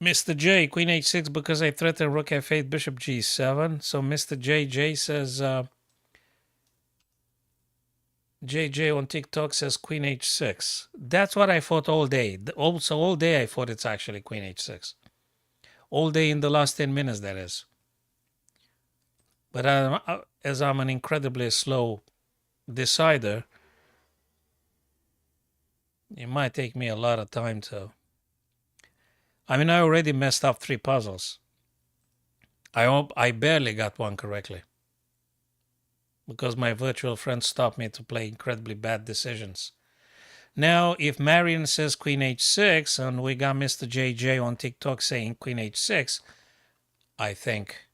Mr. J, queen h6 because I threatened rook f8, bishop g7. So Mr. J says JJ on TikTok says queen h6. That's what I thought all day. Also, all day I thought it's actually queen h6. All day in the last 10 minutes, that is. But as I'm an incredibly slow decider, it might take me a lot of time to. I mean, I already messed up 3 puzzles. I barely got one correctly because my virtual friend stopped me to play incredibly bad decisions. Now, if Marion says queen h6 and we got Mr. JJ on TikTok saying queen h6, I think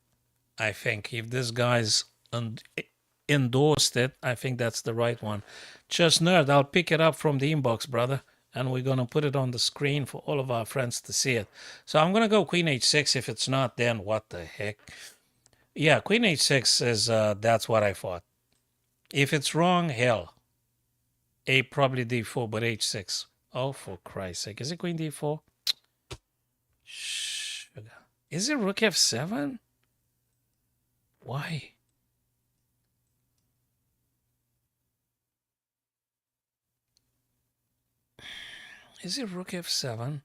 if this guy's endorsed it, I think that's the right one. Just Nerd, I'll pick it up from the inbox, brother, and we're going to put it on the screen for all of our friends to see it. So I'm going to go queen h6. If it's not, then what the heck? Yeah, queen h6 is, that's what I thought. If it's wrong, hell. A probably d4, but h6. Oh, for Christ's sake. Is it queen d4? Is it rook f7? Why? Is it rook f7?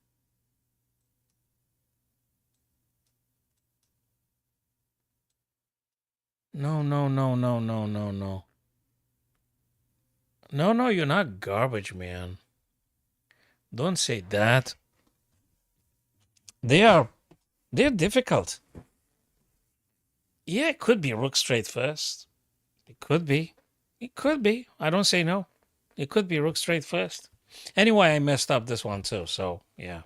No. No, you're not garbage, man. Don't say that. They're difficult. Yeah, it could be rook straight first. It could be. It could be. I don't say no. It could be rook straight first. Anyway, I messed up this one too, so yeah.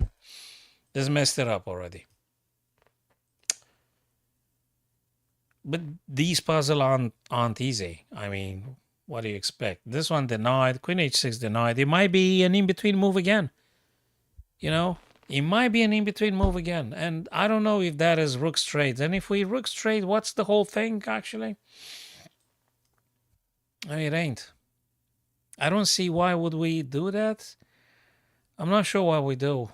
This messed it up already. But these puzzles aren't easy. I mean, what do you expect? This one denied. Queen h6 denied. It might be an in-between move again. You know, it might be an in-between move again. And I don't know if that is rook straight. And if we rook straight, what's the whole thing, actually? It ain't. I don't see why would we do that. I'm not sure why we do.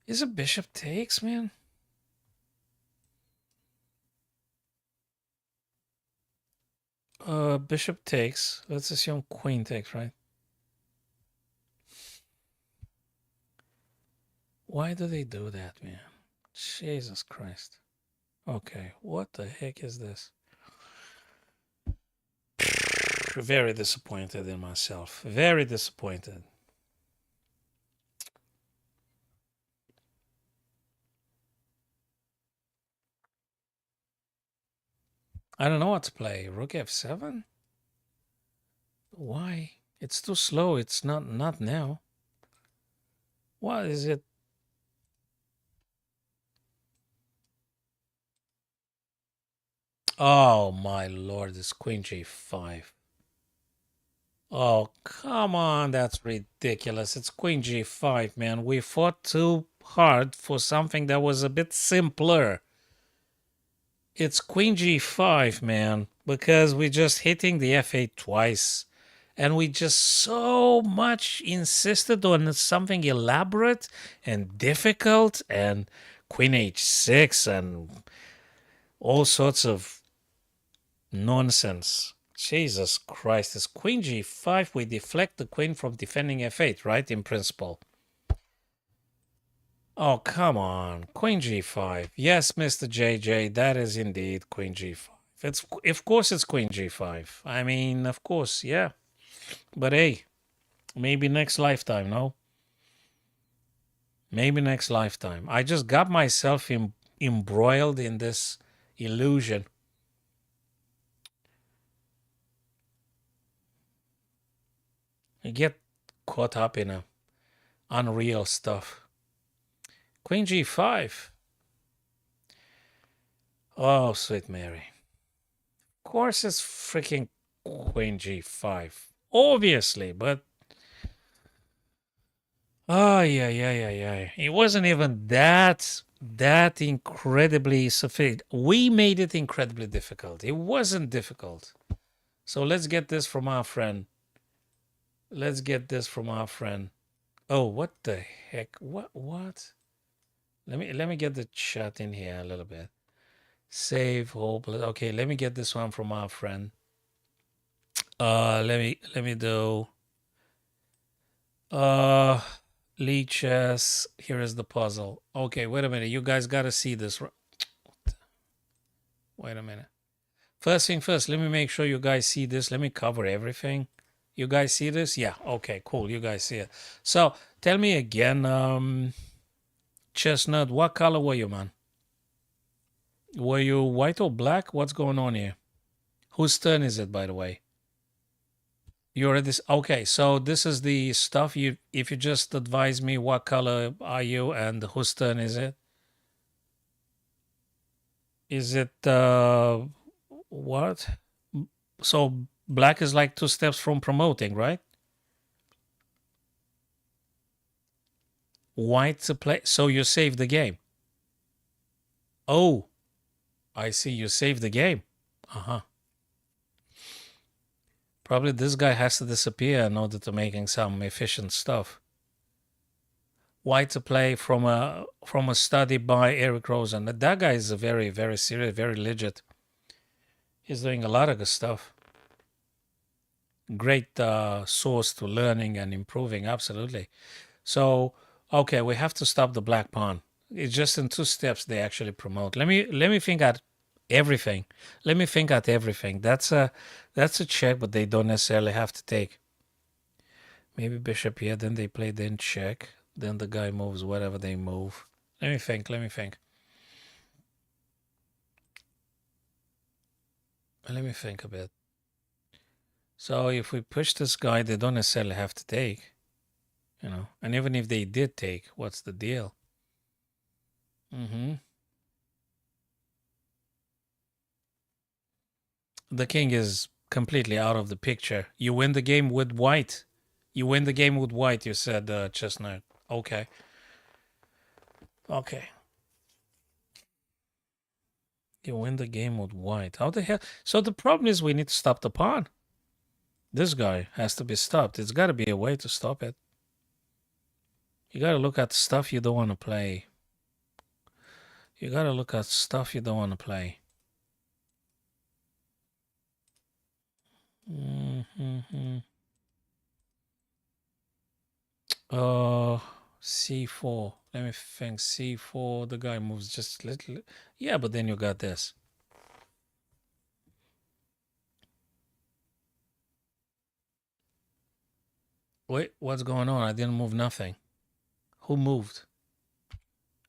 Is it bishop takes, man? Bishop takes. Let's assume queen takes, right? Why do they do that, man? Jesus Christ. Okay, what the heck is this? Very disappointed in myself. Very disappointed. I don't know what to play. Rook f7? Why? It's too slow. It's not now. What is it? Oh my lord, it's queen g5. Oh, come on, that's ridiculous. It's queen g5, man. We fought too hard for something that was a bit simpler. It's queen g5, man, because we're just hitting the f8 twice. And we just so much insisted on something elaborate and difficult and queen h6 and all sorts of nonsense. Jesus Christ, it's queen g5. We deflect the queen from defending f8, right? In principle. Oh, come on. Queen g5. Yes, Mr. JJ, that is indeed queen g5. Of course it's queen g5. I mean, of course, yeah. But hey, maybe next lifetime, no? Maybe next lifetime. I just got myself embroiled in this illusion. I get caught up in a unreal stuff. Queen g5. Oh, sweet Mary. Of course it's freaking queen g5. Obviously, but oh, yeah. It wasn't even that incredibly sophisticated. We made it incredibly difficult. It wasn't difficult. So let's get this from our friend. Let's get this from our friend. Oh, what the heck? What? Let me get the chat in here a little bit. Save, hold. Okay, let me get this one from our friend. Let me do leeches. Here is the puzzle. Okay, wait a minute. You guys gotta see this. Wait a minute. First thing first, let me make sure you guys see this. Let me cover everything. You guys see this? Yeah. Okay, cool. You guys see it. So tell me again, Chestnut, what color were you, man? Were you white or black? What's going on here? Whose turn is it, by the way? You already okay. So this is the stuff. You, if you just advise me, what color are you and whose turn is it? Is it what? So black is like 2 steps from promoting, right? White to play. So you save the game. Oh, I see. You save the game. Uh huh. Probably this guy has to disappear in order to making some efficient stuff. White to play from a study by Eric Rosen. That guy is a very serious, very legit. He's doing a lot of good stuff. Great source to learning and improving. Absolutely. So okay, we have to stop the black pawn. It's just in 2 steps they actually promote. Let me think at everything. Let me think at everything. That's a check, but they don't necessarily have to take. Maybe bishop here, then they play, then check. Then the guy moves whatever they move. Let me think. Let me think. Let me think a bit. So if we push this guy, they don't necessarily have to take, you know. And even if they did take, what's the deal? The king is completely out of the picture. You win the game with white. You win the game with white, you said, Chestnut. Okay. Okay. You win the game with white. How the hell? So the problem is we need to stop the pawn. This guy has to be stopped. It's got to be a way to stop it. You got to look at stuff you don't want to play. You got to look at stuff you don't want to play. C4. Let me think. C4. The guy moves just a little. Yeah, but then you got this. Wait, what's going on? I didn't move nothing. Who moved?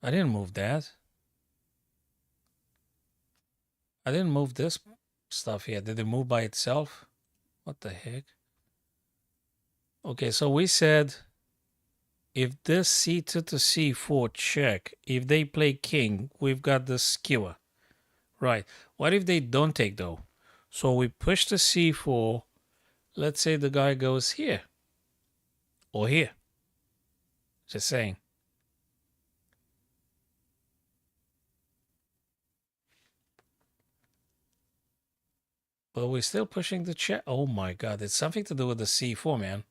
I didn't move that. I didn't move this stuff here. Did it move by itself? What the heck? Okay, so we said if this C2 to C4 check, if they play king, we've got the skewer. Right. What if they don't take though? So we push the C4. Let's say the guy goes here or here. Just saying. But we're still pushing the check. Oh my God. It's something to do with the C4, man.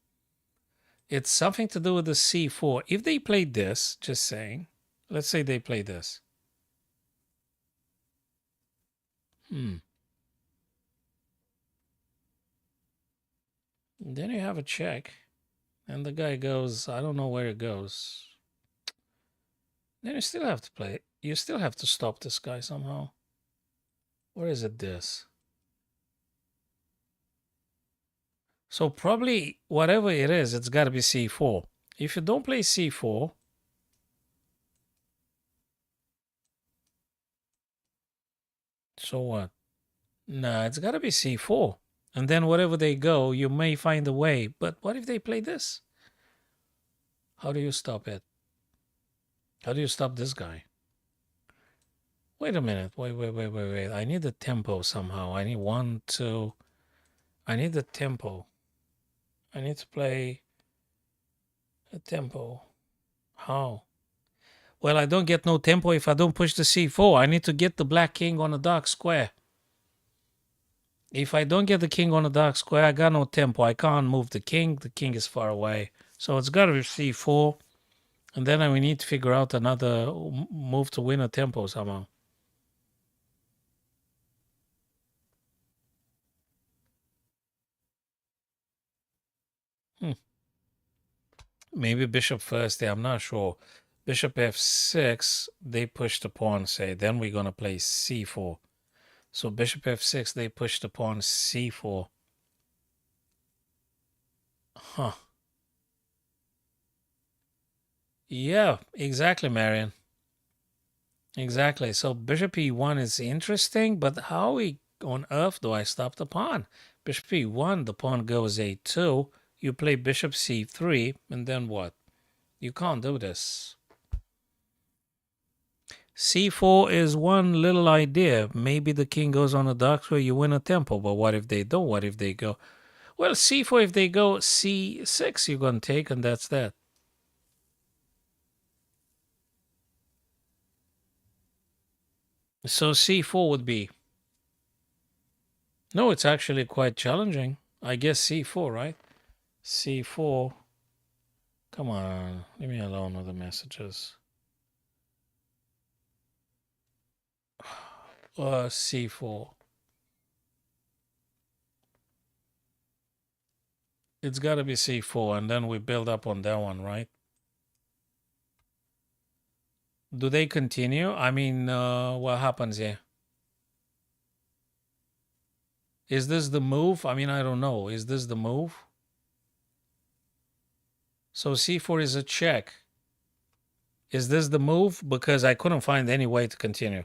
It's something to do with the C4. If they played this, just saying. Let's say they play this. Then you have a check. And the guy goes, I don't know where it goes. Then you still have to play. You still have to stop this guy somehow. Or is it this? So probably whatever it is, it's got to be C4. If you don't play C4, so what? Nah, it's got to be C4. And then wherever they go, you may find a way. But what if they play this? How do you stop it? How do you stop this guy? Wait a minute. Wait. I need the tempo somehow. I need 1, 2. I need the tempo. I need to play a tempo. How? Well, I don't get no tempo if I don't push the C4. I need to get the black king on a dark square. If I don't get the king on a dark square, I got no tempo. I can't move the king. The king is far away. So it's got to be C4. And then we need to figure out another move to win a tempo somehow. Maybe bishop first there, I'm not sure. Bishop f6, they push the pawn, say. Then we're going to play c4. So bishop f6, they push the pawn c4. Huh. Yeah, exactly, Marion. Exactly. So bishop e1 is interesting, but how on earth do I stop the pawn? Bishop e1, the pawn goes a2. You play bishop c3, and then what? You can't do this. c4 is one little idea. Maybe the king goes on a dark square, you win a tempo. But what if they don't? What if they go? Well, c4, if they go c6, you're going to take, and that's that. So c4 would be... No, it's actually quite challenging. I guess c4, right? c4. Come on, leave me alone with the messages. C4. It's got to be c4, and then we build up on that one, right? Do they continue? I mean, what happens here? Is this the move? I mean, I don't know. Is this the move? So c4 is a check. Is this the move? Because I couldn't find any way to continue.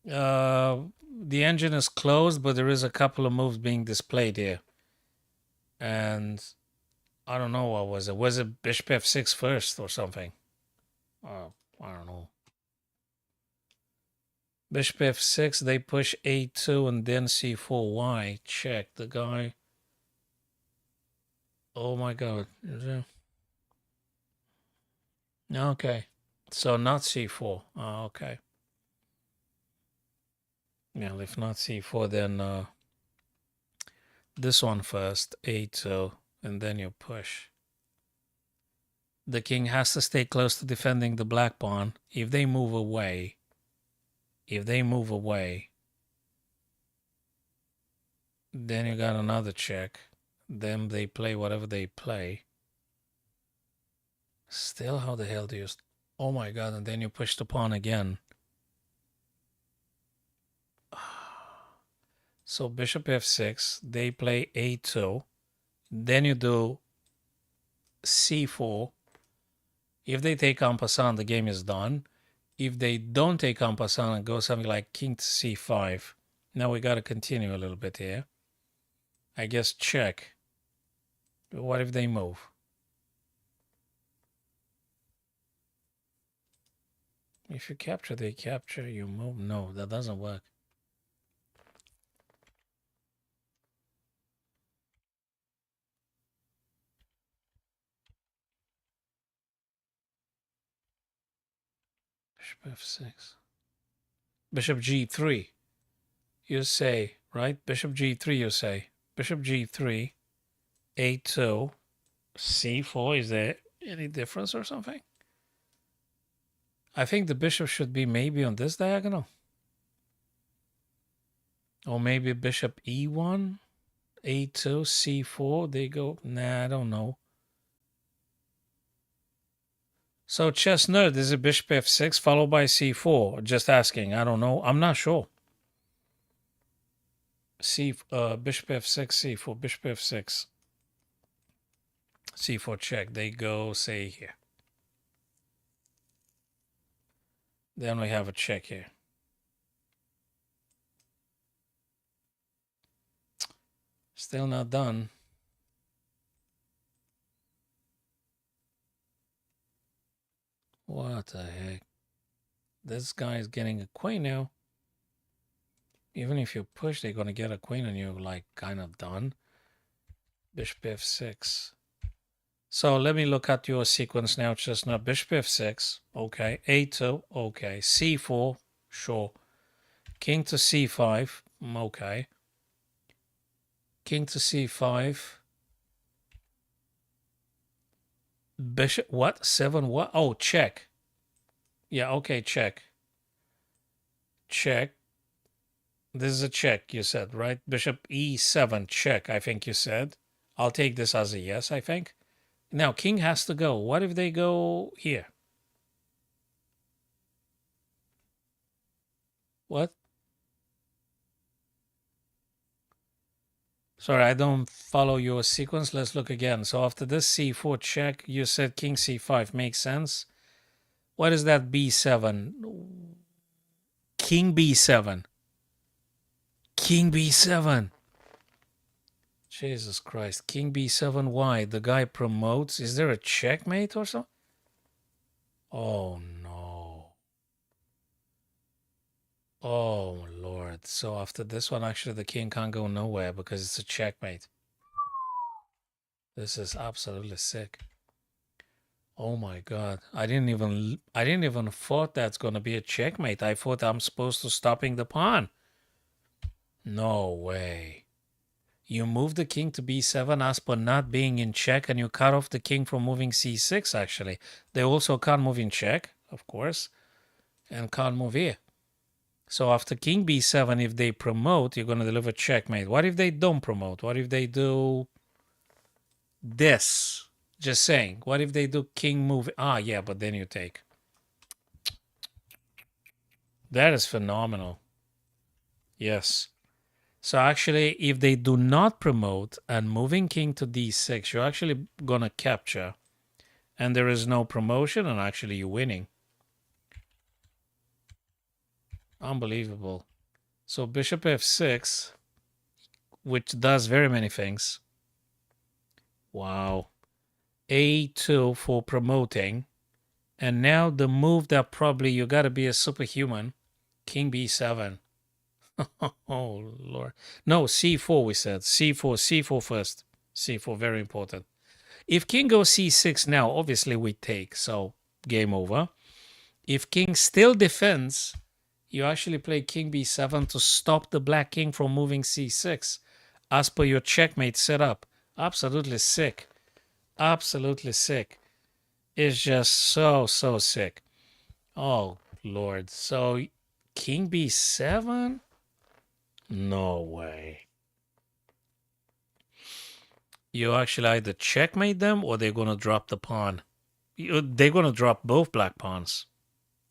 The engine is closed, but there is a couple of moves being displayed here. And I don't know, what was it? Was it bishop f6 first or something? I don't know. Bishop f6, they push a2 and then c4. Why? Check. The guy... Oh my god. Okay. So not c4. Okay. Yeah, if not c4, then this one first, a2, and then you push. The king has to stay close to defending the black pawn. If they move away, then you got another check. Then they play whatever they play. Still, how the hell do you... Oh my god, and then you push the pawn again. So bishop f6, they play a2. Then you do c4. If they take en passant, the game is done. If they don't take en passant and go something like king to c5, now we got to continue a little bit here. I guess check. But what if they move? If you capture, they capture. You move. No, that doesn't work. Bishop f6. Bishop g3. You say, right? Bishop g3, you say. Bishop g3, a2, c4. Is there any difference or something? I think the bishop should be maybe on this diagonal. Or maybe bishop e1, a2, c4. They go... Nah, I don't know. So chess nerd, is it bishop f6 followed by c4? Just asking. I don't know. I'm not sure. Bishop f6, c4, bishop f6, c4 check. They go, say, here. Then we have a check here. Still not done. What the heck? This guy is getting a queen now. Even if you push, they're going to get a queen and you're like kind of done. Bishop f6. So let me look at your sequence now. Just now, bishop f6. Okay. a2. Okay. c4. Sure. King to c5. Okay. King to c5. Bishop, what? 7 what? Oh, check. Yeah, okay, check. Check. This is a check, you said, right? Bishop e7, check, I think you said. I'll take this as a yes, I think. Now, king has to go. What if they go here? What? Sorry, I don't follow your sequence. Let's look again. So after this c4 check, you said king c5 makes sense. What is that b7? King b7. King b7. Jesus Christ. King b7, why? The guy promotes. Is there a checkmate or something? Oh, no. Oh, Lord. So after this one, actually, the king can't go nowhere because it's a checkmate. This is absolutely sick. Oh my God. I didn't even thought that's going to be a checkmate. I thought I'm supposed to stopping the pawn. No way. You move the king to b7 as per not being in check, and you cut off the king from moving c6, actually. They also can't move in check, of course, and can't move here. So after king b7, if they promote, you're going to deliver checkmate. What if they don't promote? What if they do this? Just saying. What if they do king move? Ah, yeah, but then you take. That is phenomenal. Yes. So actually, if they do not promote and moving king to d6, you're actually going to capture. And there is no promotion, and actually you're winning. Unbelievable. So bishop f6, which does very many things. Wow. a2 for promoting. And now the move that probably you got to be a superhuman. King b7. Oh, Lord. No, c4 we said. C4 first. c4, very important. If king goes c6 now, obviously we take, so game over. If king still defends, you actually play king b7 to stop the black king from moving c6 as per your checkmate setup. Absolutely sick. Absolutely sick. It's just so sick. Oh, Lord. So king b7? No way. You actually either checkmate them or they're going to drop the pawn. They're going to drop both black pawns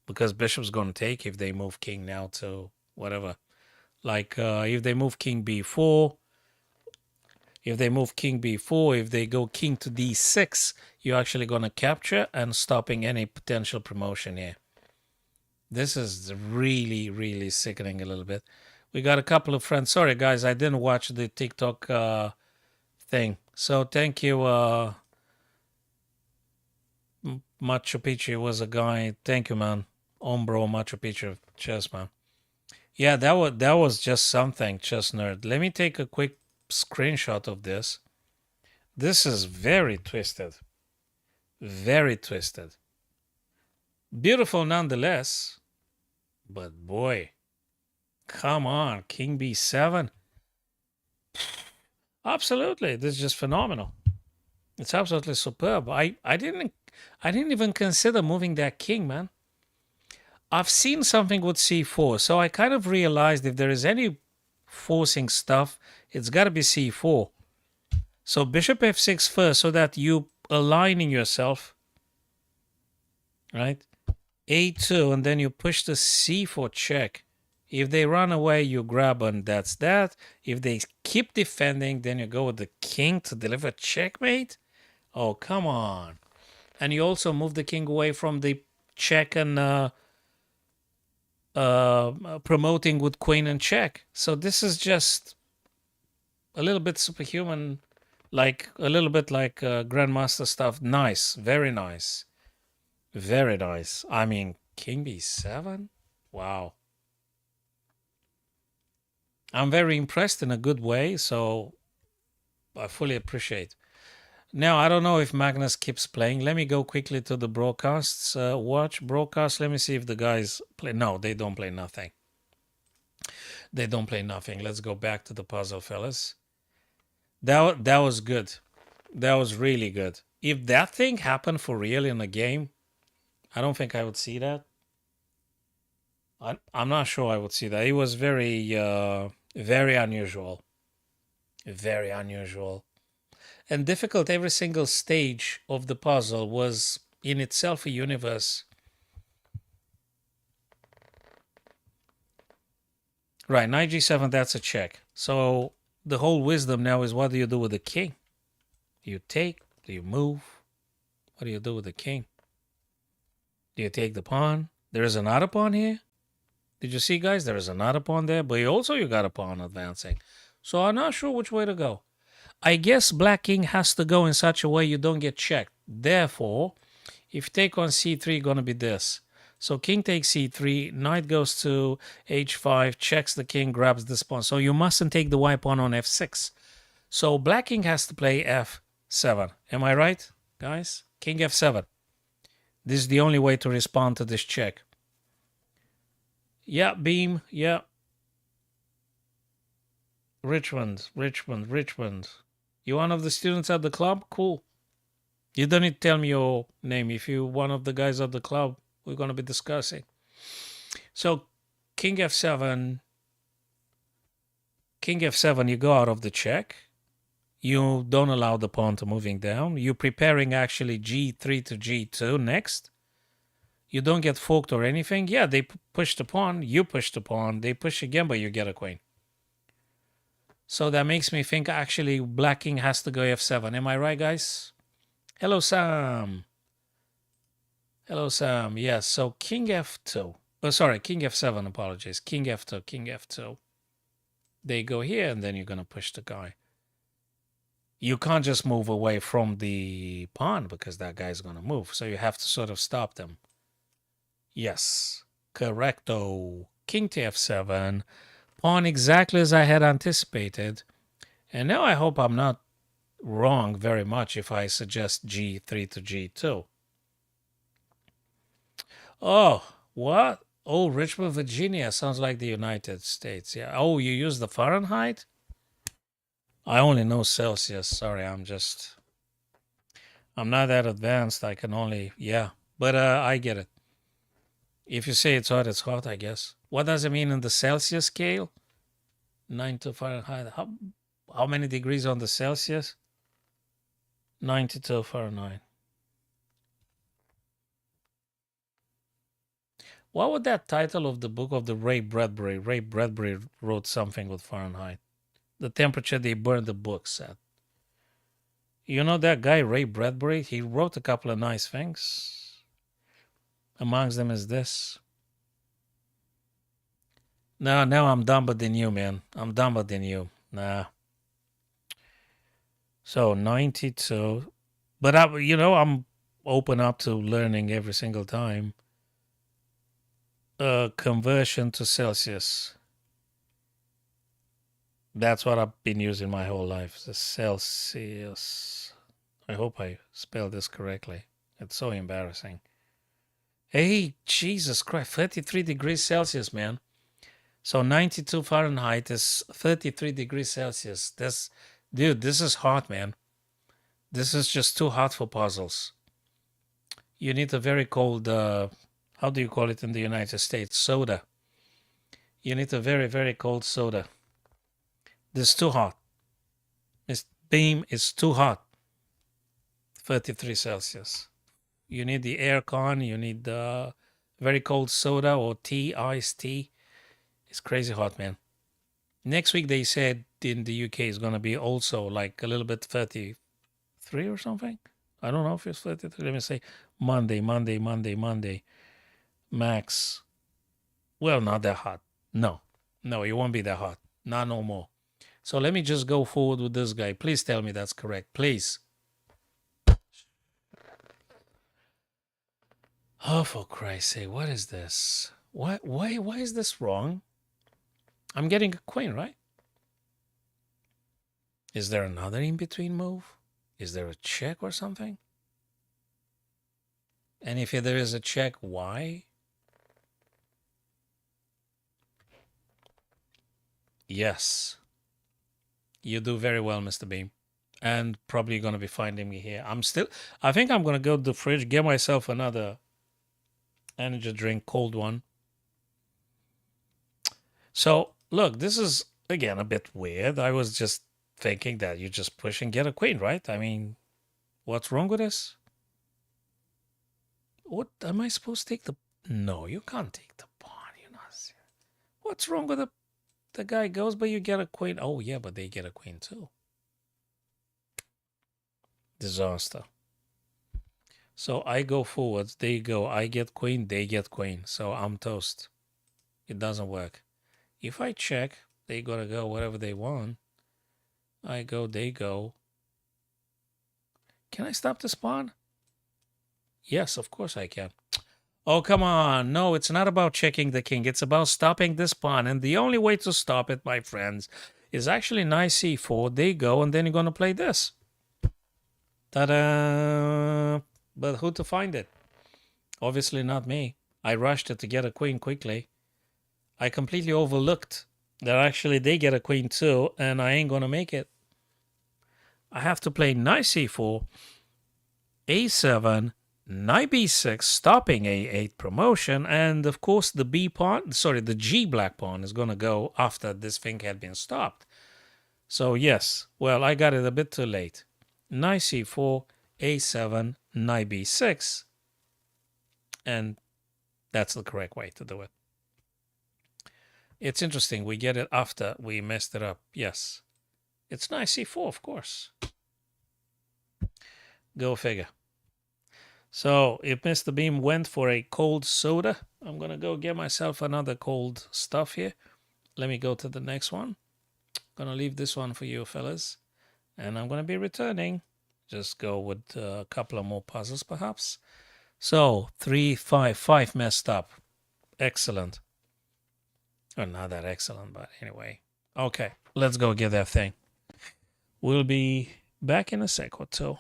because bishop's going to take if they move king now to whatever. Like if they move king b4, if they go king to d6, you're actually going to capture and stopping any potential promotion here. This is really sickening a little bit. We got a couple of friends. Sorry, guys, I didn't watch the TikTok thing. So thank you, Machu Picchu was a guy. Thank you, man. Ombro Machu Picchu. Cheers, man. Yeah, that was just something, just nerd. Let me take a quick screenshot of this. This is very twisted. Very twisted. Beautiful nonetheless. But boy, come on, King B7. Absolutely, this is just phenomenal. It's absolutely superb. I didn't even consider moving that king, man. I've seen something with c4, so I kind of realized if there is any forcing stuff, it's got to be c4. So bishop f6 first, so that you aligning yourself, right? a2, and then you push the c4 check. If they run away, you grab, and that's that. If they keep defending, then you go with the king to deliver checkmate. Oh, come on. And you also move the king away from the check and promoting with queen and check. So this is just a little bit superhuman, like a little bit like grandmaster stuff. Nice, very nice, very nice. I mean, king b7. Wow. I'm very impressed in a good way, so I fully appreciate. Now, I don't know if Magnus keeps playing. Let me go quickly to the broadcasts. Watch broadcast. Let me see if the guys play. No, they don't play nothing. They don't play nothing. Let's go back to the puzzle, fellas. That was good. That was really good. If that thing happened for real in a game, I don't think I would see that. I'm not sure I would see that. It was very unusual. Very unusual. And difficult, every single stage of the puzzle was in itself a universe. Right, knight g7, that's a check. So the whole wisdom now is, what do you do with the king? Do you take? Do you move? What do you do with the king? Do you take the pawn? There is another pawn here. Did you see, guys? There is another pawn there, but you got a pawn advancing. So I'm not sure which way to go. I guess black king has to go in such a way you don't get checked. Therefore, if you take on c3, going to be this. So king takes c3, knight goes to h5, checks the king, grabs this pawn. So you mustn't take the white pawn on f6. So black king has to play f7. Am I right, guys? King f7. This is the only way to respond to this check. Yeah, beam, yeah. Richmond. You one of the students at the club? Cool. You don't need to tell me your name. If you're one of the guys at the club, we're going to be discussing. So king f7. King f7, you go out of the check. You don't allow the pawn to moving down. You're preparing actually g3 to g2 next. You don't get forked or anything. Yeah, they push the pawn. You push the pawn. They push again, but you get a queen. So that makes me think actually black king has to go f7. Am I right, guys? Hello, Sam. Hello, Sam. Yes, so king f2. Oh, sorry, king f7, apologies. King f2. They go here, and then you're going to push the guy. You can't just move away from the pawn because that guy's going to move. So you have to sort of stop them. Yes, correcto. King to f7. Pawn exactly as I had anticipated. And now I hope I'm not wrong very much if I suggest g3 to g2. Oh, what? Oh, Richmond, Virginia. Sounds like the United States. Yeah. Oh, you use the Fahrenheit? I only know Celsius. Sorry, I'm not that advanced. I can only, yeah. But I get it. If you say it's hot, I guess. What does it mean in the Celsius scale? 92 Fahrenheit. How many degrees on the Celsius? 92 Fahrenheit. What would that title of the book of the Ray Bradbury? Ray Bradbury wrote something with Fahrenheit. The temperature they burned the books at. You know that guy, Ray Bradbury? He wrote a couple of nice things. Amongst them is this. No, now I'm dumber than you, man. I'm dumber than you. Nah. So 92. But I'm open up to learning every single time. Conversion to Celsius. That's what I've been using my whole life. The Celsius. I hope I spelled this correctly. It's so embarrassing. Hey, Jesus Christ, 33 degrees Celsius, man. So 92 Fahrenheit is 33 degrees Celsius. Dude, this is hot, man. This is just too hot for puzzles. You need a very cold, how do you call it in the United States? Soda. You need a very, very cold soda. This is too hot. This beam is too hot. 33 Celsius. You need the air con. You need the very cold soda or tea, iced tea. It's crazy hot, man. Next week, they said in the UK is going to be also like a little bit 33 or something. I don't know if it's 33. Let me say Monday. Max. Well, not that hot. No, it won't be that hot. Not no more. So let me just go forward with this guy. Please tell me that's correct. Please. Oh, for Christ's sake, what is this? Why is this wrong? I'm getting a queen, right? Is there another in-between move? Is there a check or something? And if there is a check, why? Yes. You do very well, Mr. Beam. And probably going to be finding me here. I think I'm going to go to the fridge, get myself another energy drink, cold one. So, look, this is, again, a bit weird. I was just thinking that you just push and get a queen, right? I mean, what's wrong with this? What am I supposed to take the? No, you can't take the pawn. You're not serious. What's wrong with the guy goes, but you get a queen? Oh yeah, but they get a queen too. Disaster. So I go forwards, they go. I get queen, they get queen. So I'm toast. It doesn't work. If I check, they gotta go whatever they want. I go, they go. Can I stop the spawn? Yes, of course I can. Oh, come on. No, it's not about checking the king. It's about stopping the pawn. And the only way to stop it, my friends, is actually knight c4. They go, and then you're going to play this. Ta-da! But who to find it? Obviously not me. I rushed it to get a queen quickly. I completely overlooked that actually they get a queen too, and I ain't going to make it. I have to play knight c4, a7, knight b6, stopping a8 promotion, and of course the the g black pawn is going to go after this thing had been stopped. So yes, well, I got it a bit too late. Knight c4, a7, knight b6, and that's the correct way to do it. It's interesting, we get it after we messed it up. Yes, it's knight c4, of course. Go figure. So if Mr. Beam went for a cold soda, I'm going to go get myself another cold stuff here. Let me go to the next one. Going to leave this one for you fellas. And I'm going to be returning. Just go with a couple of more puzzles perhaps. So 3, 5, 5 messed up. Excellent. Well, not that excellent, but anyway. Okay, let's go get that thing. We'll be back in a sec or two.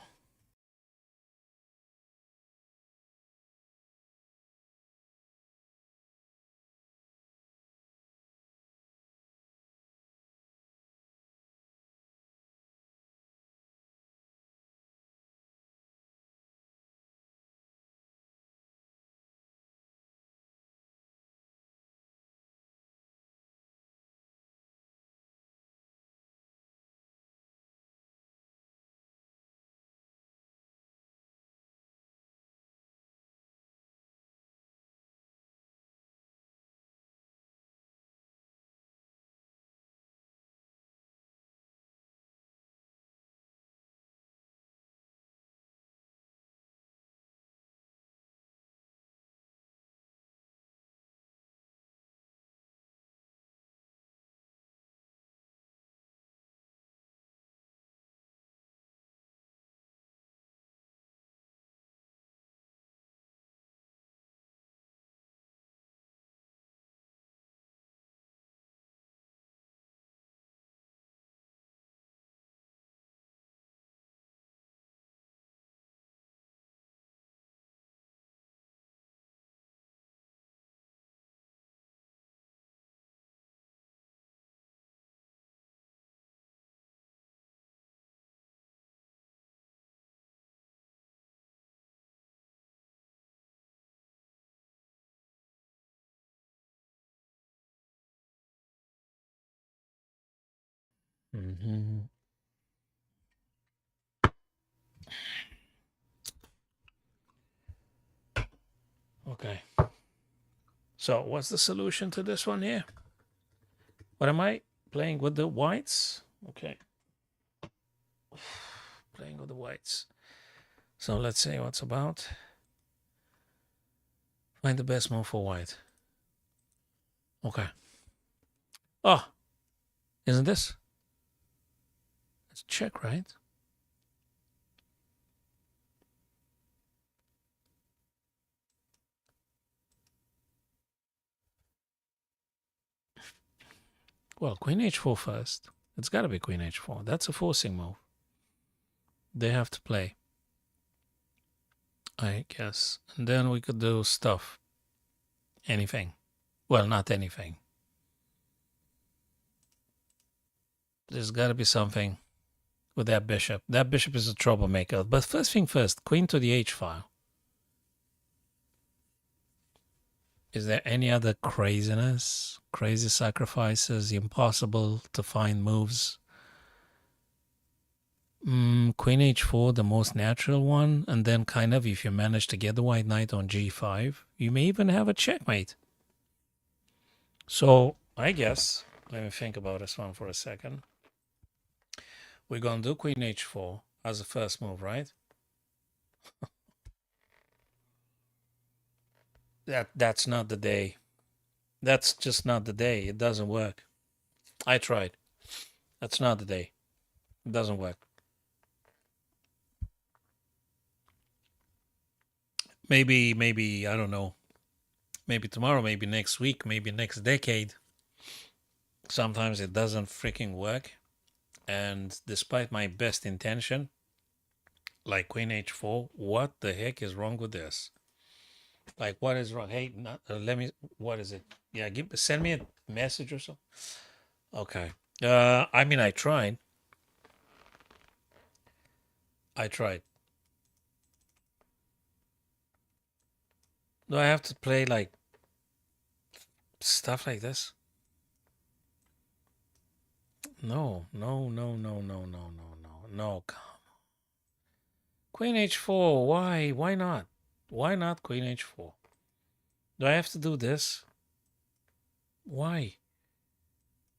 Okay. So what's the solution to this one here? What am I playing with the whites? Okay. Playing with the whites. So let's see what's about. Find the best move for white. Okay. Oh, isn't this? It's check, right? Well, queen h4 first. It's got to be queen h4. That's a forcing move. They have to play, I guess. And then we could do stuff. Anything. Well, not anything. There's got to be something with that bishop. That bishop is a troublemaker. But first thing first, queen to the h file. Is there any other craziness? Crazy sacrifices? Impossible to find moves? queen h4 the most natural one, and then kind of if you manage to get the white knight on g5, you may even have a checkmate. So I guess, let me think about this one for a second. We're going to do queen h4 as the first move, right? That's not the day. That's just not the day. It doesn't work. I tried. That's not the day. It doesn't work. Maybe, I don't know. Maybe tomorrow, maybe next week, maybe next decade. Sometimes it doesn't freaking work. And despite my best intention, like queen h4, what the heck is wrong with this? Like, what is wrong? Hey, let me, what is it? Yeah, send me a message or so. Okay. I mean, I tried. Do I have to play like stuff like this? No. Come. Queen h4. Why? Why not? Why not queen h4? Do I have to do this? Why?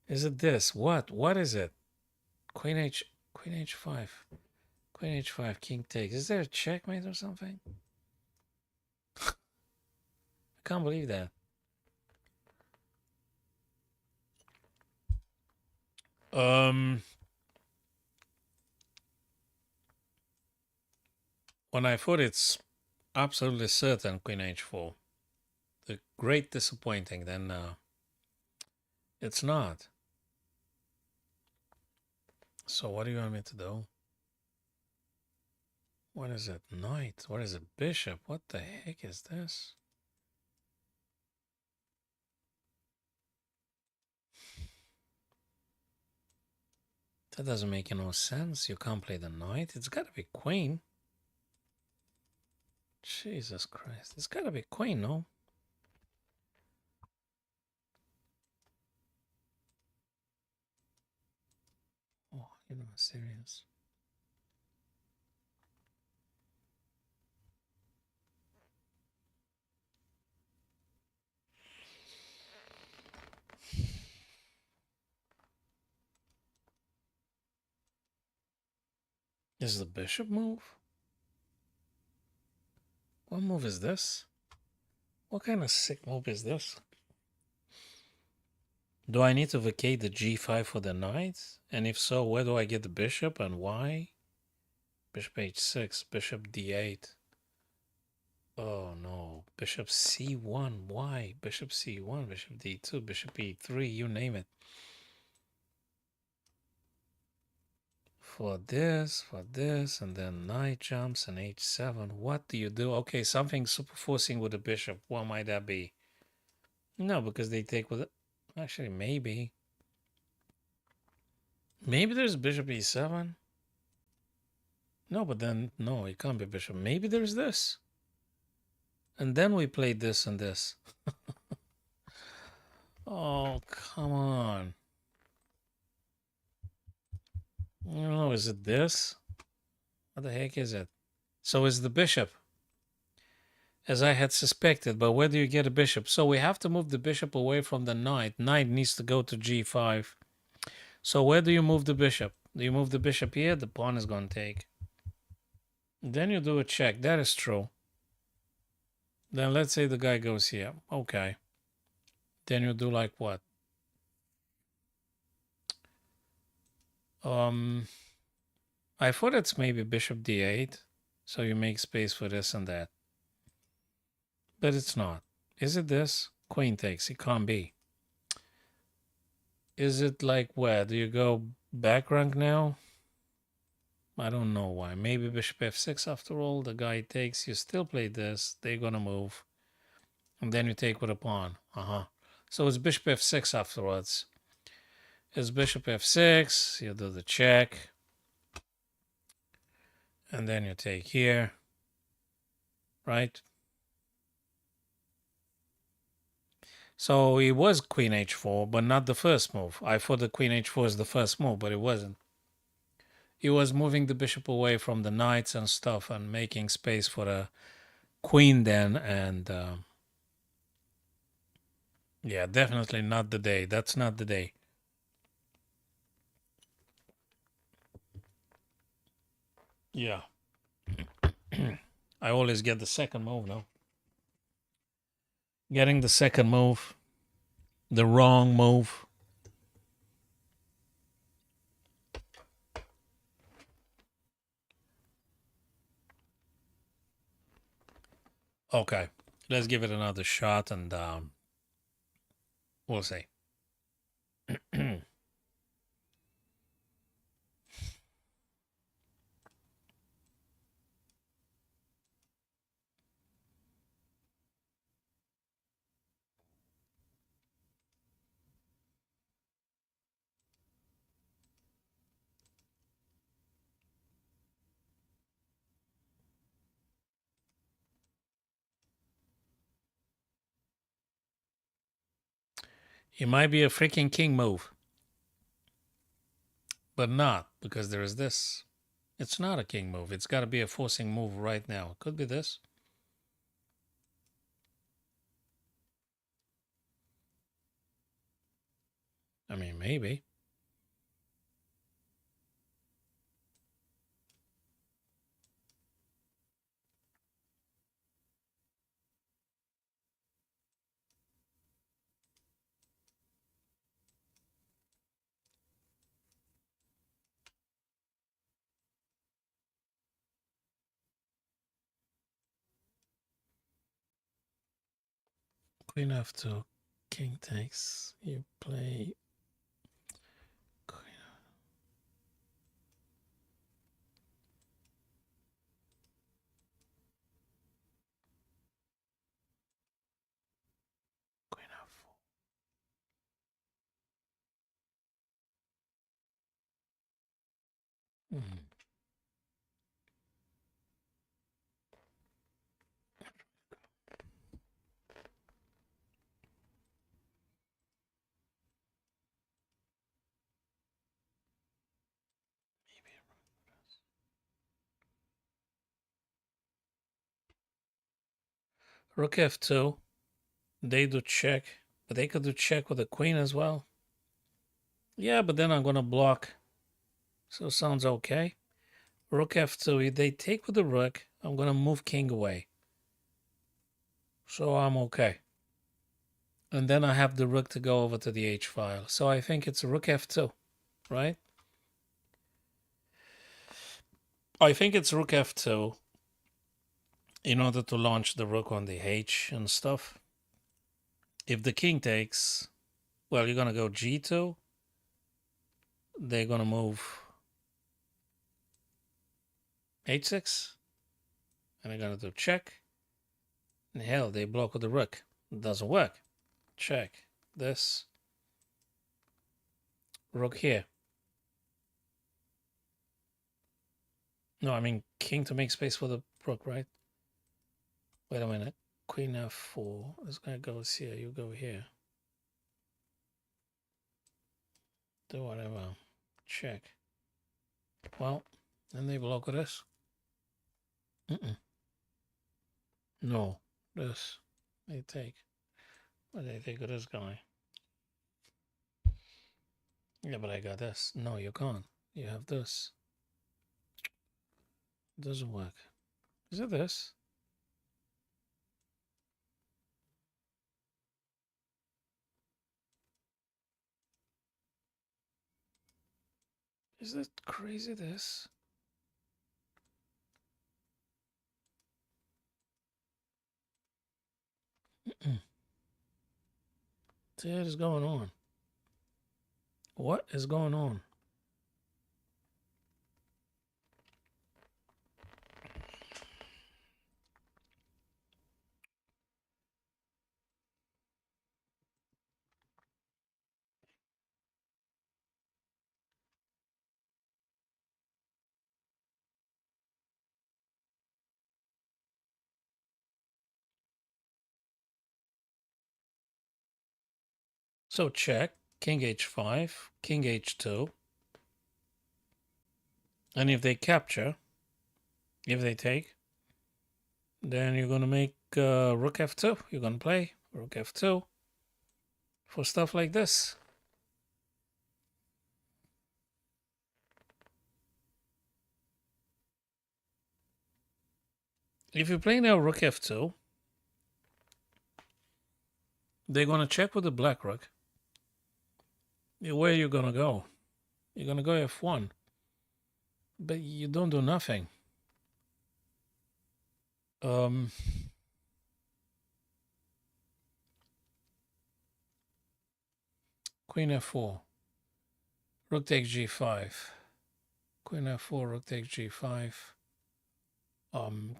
Is it this? What? What is it? Queen h5. Queen h5, king takes. Is there a checkmate or something? I can't believe that. When I thought it's absolutely certain queen h4, the great disappointing, then it's not. So what do you want me to do? What is it? Knight. What is it? Bishop. What the heck is this? That doesn't make no sense. You can't play the knight. It's got to be queen. Jesus Christ. It's got to be queen, no? Oh, you're not serious. Is the bishop move? What move is this? What kind of sick move is this? Do I need to vacate the g5 for the knight? And if so, where do I get the bishop and why? Bishop h6, bishop d8. Oh no, bishop c1. Why? Bishop c1, bishop d2, bishop e3, you name it. For this, and then knight jumps and h7. What do you do? Okay, something super forcing with the bishop. What might that be? No, because they take with it. Actually, maybe. Maybe there's bishop e7. No, but then, no, it can't be bishop. Maybe there's this. And then we played this and this. Oh, come on. I don't know, is it this? What the heck is it? So is the bishop, as I had suspected, but where do you get a bishop? So we have to move the bishop away from the knight. Knight needs to go to g5. So where do you move the bishop? Do you move the bishop here? The pawn is going to take. Then you do a check. That is true. Then let's say the guy goes here. Okay. Then you do like what? I thought it's maybe bishop d8. So you make space for this and that. But it's not. Is it this? Queen takes. It can't be. Is it like where? Do you go back rank now? I don't know why. Maybe bishop f6 after all. The guy takes. You still play this. They're going to move. And then you take with a pawn. So it's bishop f6 afterwards. It's bishop f6. You do the check. And then you take here. Right? So it was queen h4, but not the first move. I thought the queen h4 is the first move, but it wasn't. he was moving the bishop away from the knights and stuff and making space for the queen then. And yeah, definitely not the day. That's not the day. Yeah. I always get the second move now. Getting the second move, the wrong move. Okay, let's give it another shot and we'll see. It might be a freaking king move, but not because there is this. It's not a king move. It's got to be a forcing move right now. It could be this. I mean, maybe. Queen f2, king takes. You play queen, queen f4. Mm. Rook f2. They do check, but they could do check with the queen as well. Yeah, but then I'm going to block. So sounds okay. Rook f2. If they take with the rook, I'm going to move king away. So I'm okay. And then I have the rook to go over to the h file. So I think it's rook f2, right? I think it's rook f2 in order to launch the rook on the h and stuff. If the king takes, well, you're going to go g2. They're going to move h6. And they're going to do check. And hell, they block with the rook. It doesn't work. Check. This. Rook here. No, I mean king to make space for the rook, right? Wait a minute. Queen f4. This guy goes here. You go here. Do whatever. Check. Well, then they block with this. No. This. They take. What do they take with this guy? Yeah, but I got this. No, you can't. You have this. It doesn't work. Is it this? Is it crazy this? What is going on? What is going on? So check. King h5. King h2. And if they capture, if they take, then you're going to make rook f2. You're going to play rook f2 for stuff like this. If you play now rook f2, they're going to check with the black rook. Where you're going to go? You're going to go f1. But you don't do nothing. Queen f4. Rook takes g5. Queen f4, rook takes g5.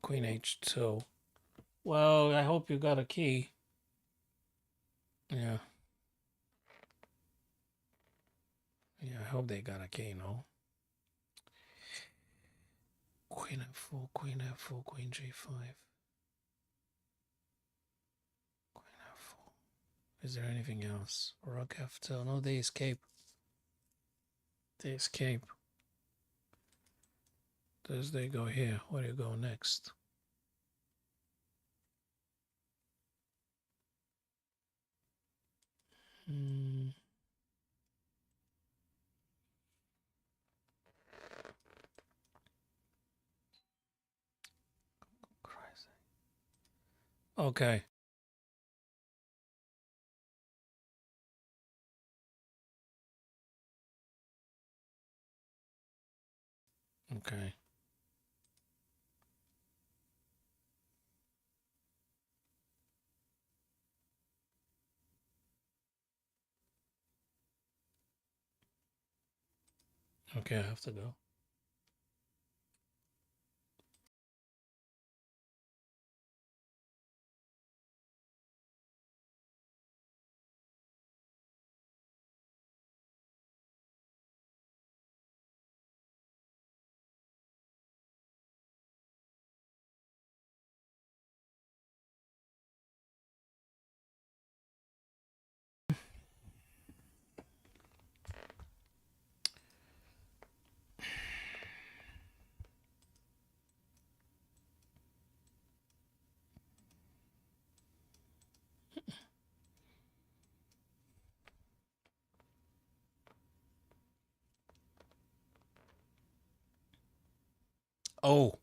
Queen h2. Well, I hope you got a key. Yeah. Yeah, I hope they got a key, no? Queen f4, queen f4, queen g5. Queen f4. Is there anything else? Rook f2. No, they escape. They escape. Does they go here? Where do you go next? Crazy. Okay. Okay. Okay, I have to go. Oh,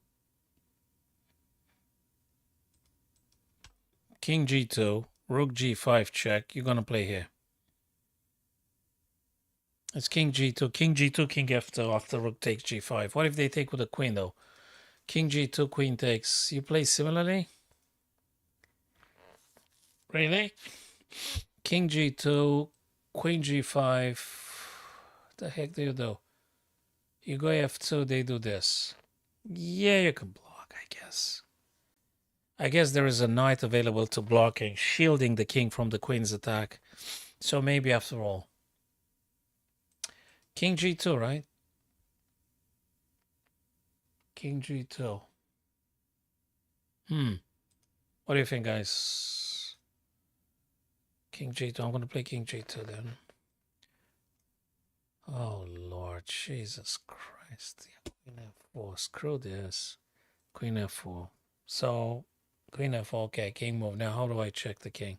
king g2, rook g5 check. You're going to play here. It's king g2, king g2, king f2 after rook takes g5. What if they take with a queen, though? King g2, queen takes. You play similarly? Really? King g2, queen g5. What the heck do you do? You go f2, they do this. Yeah, you can block, I guess. I guess there is a knight available to blocking, shielding the king from the queen's attack. So maybe after all. King g2, right? King g2. What do you think, guys? King g2. I'm going to play king g2 then. Oh, Lord. Jesus Christ. Queen f4. Screw this. Queen f4. So, queen f4. Okay, king move. Now, how do I check the king?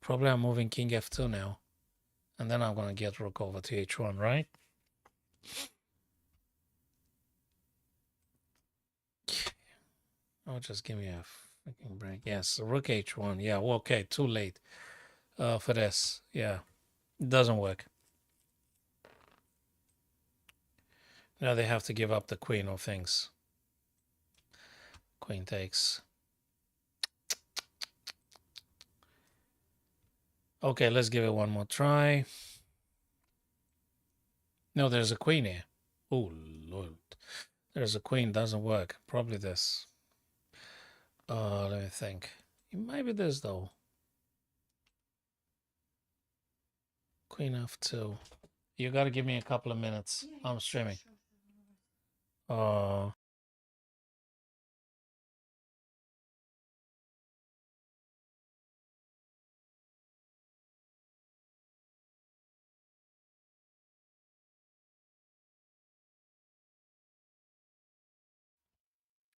Probably I'm moving king f2 now. And then I'm going to get rook over to h1, right? Oh, just give me a freaking break. Yes, rook h1. Yeah, well, okay, too late for this. Yeah, it doesn't work. Now they have to give up the queen or things. Queen takes. Okay, let's give it one more try. No, there's a queen here. Oh, Lord. There's a queen. Doesn't work. Probably this. Let me think. It might be this, though. Queen f2. You got to give me a couple of minutes. I'm streaming.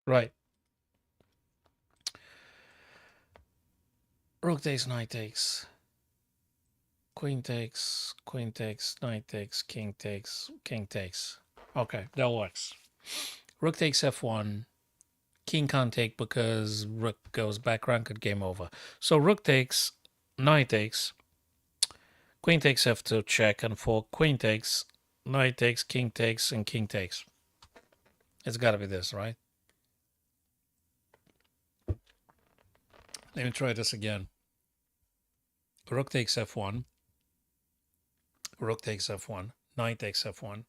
Right. Rook takes, knight takes, queen takes, knight takes, king takes, king takes. Okay, that works. Rook takes f1. King can't take because rook goes back rank, game over. So rook takes, knight takes, queen takes f2, check, and fork. Queen takes, knight takes, and king takes. It's got to be this, right? Let me try this again. Rook takes f1. Rook takes f1. Knight takes f1.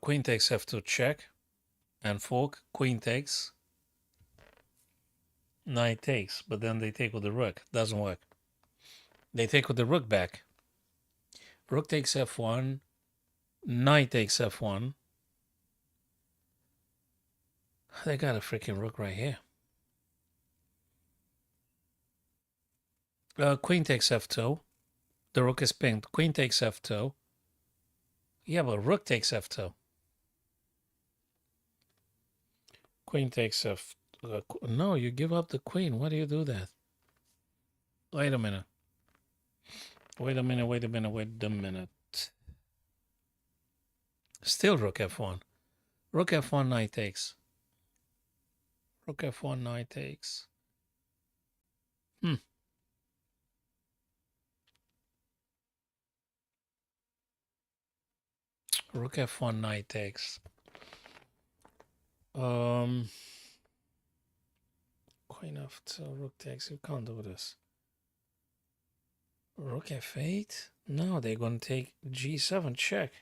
Queen takes f2, check, and fork. Queen takes. Knight takes, but then they take with the rook. Doesn't work. They take with the rook back. Rook takes f1. Knight takes f1. They got a freaking rook right here. Queen takes f2. The rook is pinged. Queen takes f2. Yeah, but rook takes f2. Queen takes f. No, you give up the queen. Why do you do that? Wait a minute. Wait a minute. Wait a minute. Wait a minute. Still rook f1. Rook f1, knight takes. Rook f1, knight takes. Rook f1, knight takes. Queen f2, rook takes. You can't do this. Rook f8? No, they're gonna take g7 check.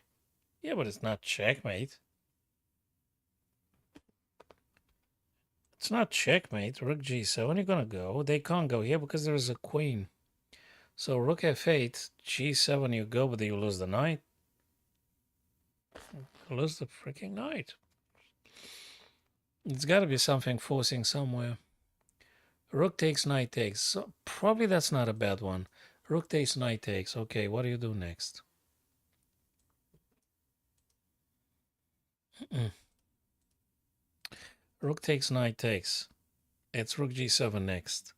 Yeah, but it's not checkmate. It's not checkmate. Rook g7, you're gonna go. They can't go here because there's a queen. So rook f8, g7 you go, but you lose the knight. You lose the freaking knight. It's gotta be something forcing somewhere. Rook takes, knight takes. So probably that's not a bad one. Rook takes, knight takes. Okay, what do you do next? Rook takes, knight takes. It's rook g7 next.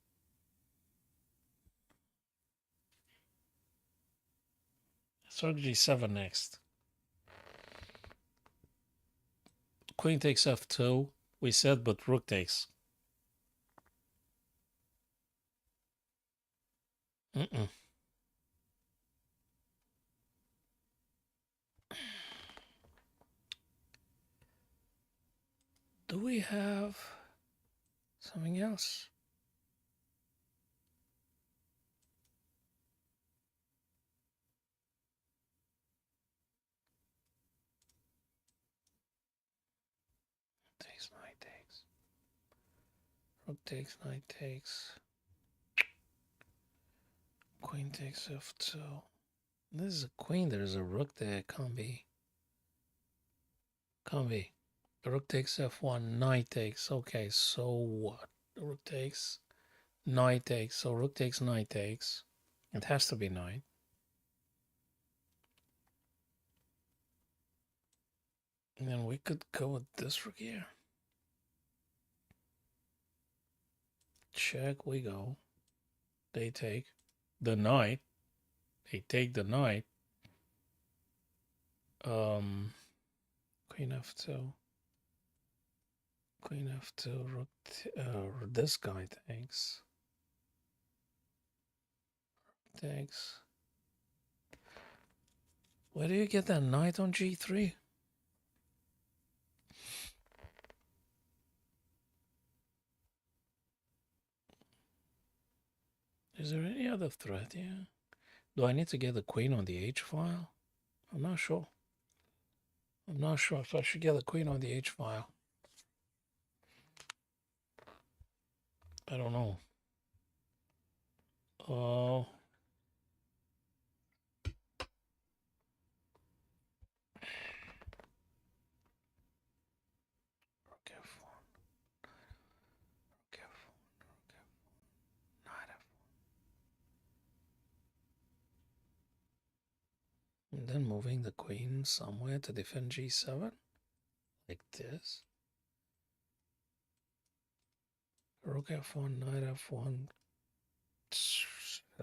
It's rook g7 next. Queen takes f2. We said, but rook takes. Do we have something else? Takes, knight takes. Rook takes, knight takes. Queen takes f2. This is a queen. There's a rook there. Can't be. Can't be. Rook takes f1. Knight takes. Okay, so what? Rook takes. Knight takes. So rook takes, knight takes. It has to be knight. And then we could go with this rook here. Check, we go. They take the knight. They take the knight. Queen f2. Queen f2. Rook. This guy takes. Takes. Where do you get that knight on g3? Is there any other threat here? Do I need to get the queen on the h file? I'm not sure. I'm not sure if I should get the queen on the h file. I don't know. Oh. Rook f1. Rook f1. Rook f1. Knight And then moving the queen somewhere to defend g7. Like this. Rook f1, knight f1.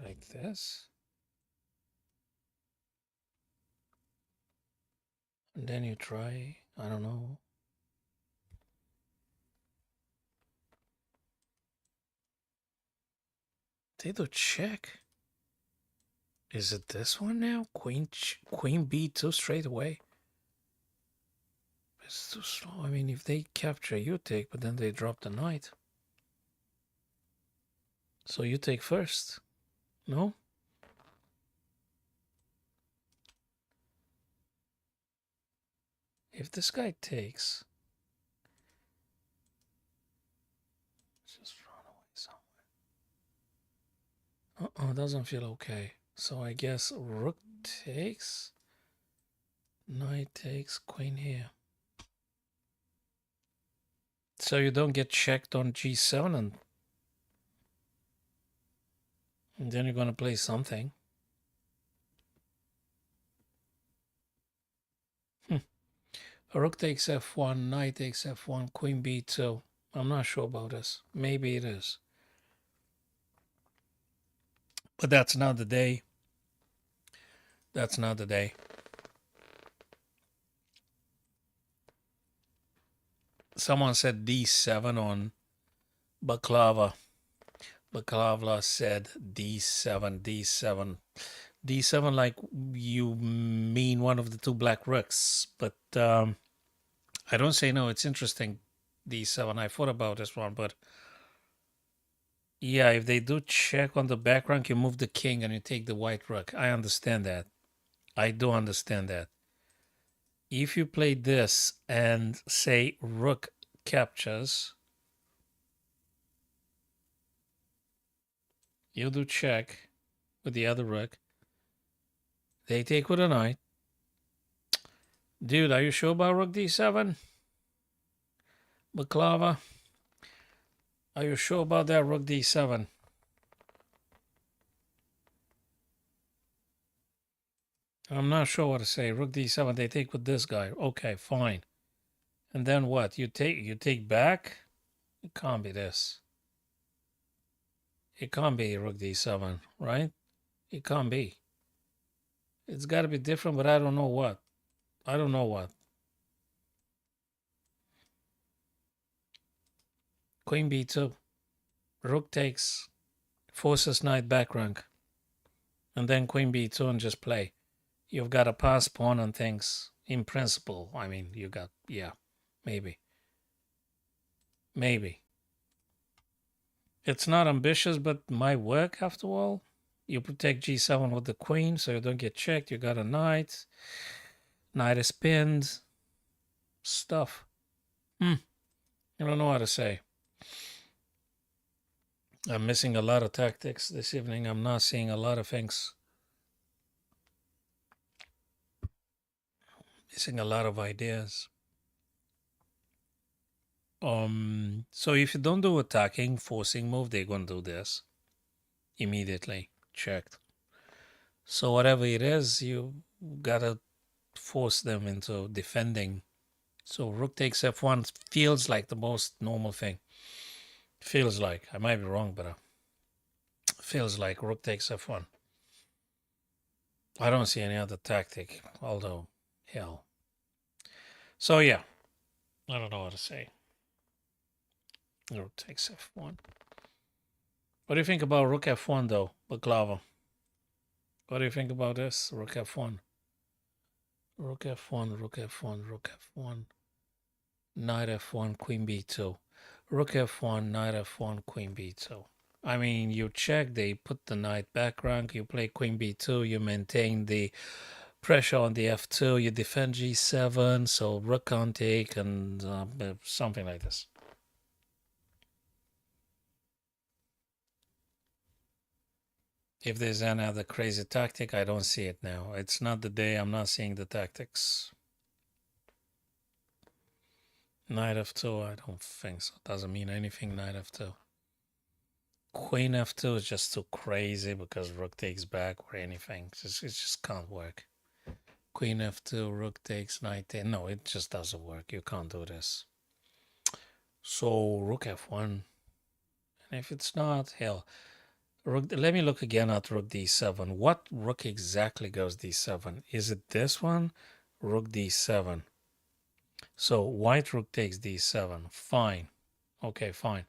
Like this. And then you try, I don't know. They do check. Is it this one now? Queen b2 straight away. It's too slow. I mean, if they capture, you take, but then they drop the knight. So you take first. No? If this guy takes, just run away somewhere. It doesn't feel okay. So I guess rook takes, knight takes, queen here. So you don't get checked on g7 and then you're going to play something. Rook takes f1, knight takes f1, queen b2. I'm not sure about this. Maybe it is. But that's not the day. That's not the day. Someone said d7 on Baklava. Baklava said d7, d7. d7 like you mean one of the two black rooks. But I don't say no. It's interesting, d7. I thought about this one, but yeah, if they do check on the back rank, you move the king and you take the white rook. I understand that. I do understand that. If you play this and say rook captures, you do check with the other rook. They take with a knight. Dude, are you sure about rook d7? Baklava? Are you sure about that rook d7? I'm not sure what to say. Rook d7, they take with this guy. Okay, fine. And then what? You take back? It can't be this. It can't be rook d7, right? It can't be. It's got to be different, but I don't know what. I don't know what. Queen b2. Rook takes. Forces knight back rank. And then queen b2 and just play. You've got a pass pawn and things. In principle, I mean, you got, yeah, maybe. Maybe. It's not ambitious, but might work after all. You protect g7 with the queen, so you don't get checked. You got a knight. Knight is pinned. Stuff. I don't know how to say. I'm missing a lot of tactics this evening. I'm not seeing a lot of things. Missing a lot of ideas. So if you don't do attacking, forcing move, they're going to do this. Immediately. Checked. So whatever it is, you gotta force them into defending. So rook takes f1 feels like the most normal thing. Feels like. I might be wrong, but feels like rook takes f1. I don't see any other tactic, although, hell. So yeah, I don't know what to say. Rook takes f1. What do you think about rook f1 though, Baklava? What do you think about this? Rook f1. Rook f1, rook f1, rook f1. Knight f1, queen b2. Rook f1, knight f1, queen b2. I mean, you check, they put the knight back rank, you play queen b2, you maintain the pressure on the f2, you defend g7, so rook can't take, and something like this. If there's any other crazy tactic, I don't see it now. It's not the day, I'm not seeing the tactics. Knight f2, I don't think so. Doesn't mean anything, knight f2. Queen f2 is just too crazy because rook takes back or anything. It just can't work. Queen f2, rook takes knight a. No, it just doesn't work. You can't do this. So rook f1. And if it's not, hell. Let me look again at rook d7. What rook exactly goes d7? Is it this one? Rook d7. So white rook takes d7. Fine. Okay, fine.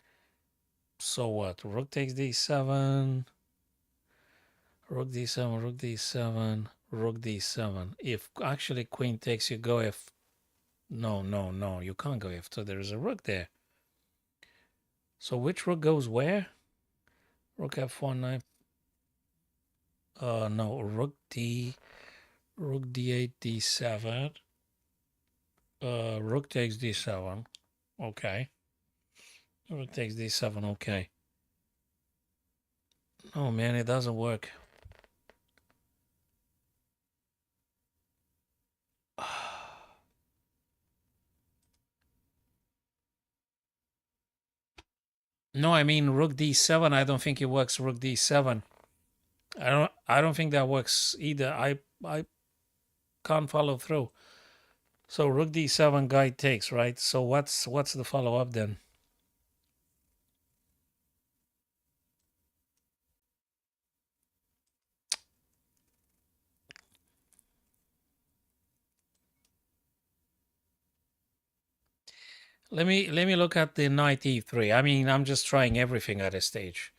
So what? Rook takes d7. Rook d7, rook d7, rook d7. If actually queen takes, you go f. No, no, no. You can't go f2. There is a rook there. So which rook goes where? Rook f1, knight. No. Rook d8, d7. Rook takes d7. Okay. Rook takes d7. Okay. Oh man, it doesn't work. No, I mean rook d7. I don't think it works. Rook d7. I don't think that works either. I can't follow through. So rook d7 guy takes, right? So what's the follow up then? Let me look at the knight e3. I mean, I'm just trying everything at this stage.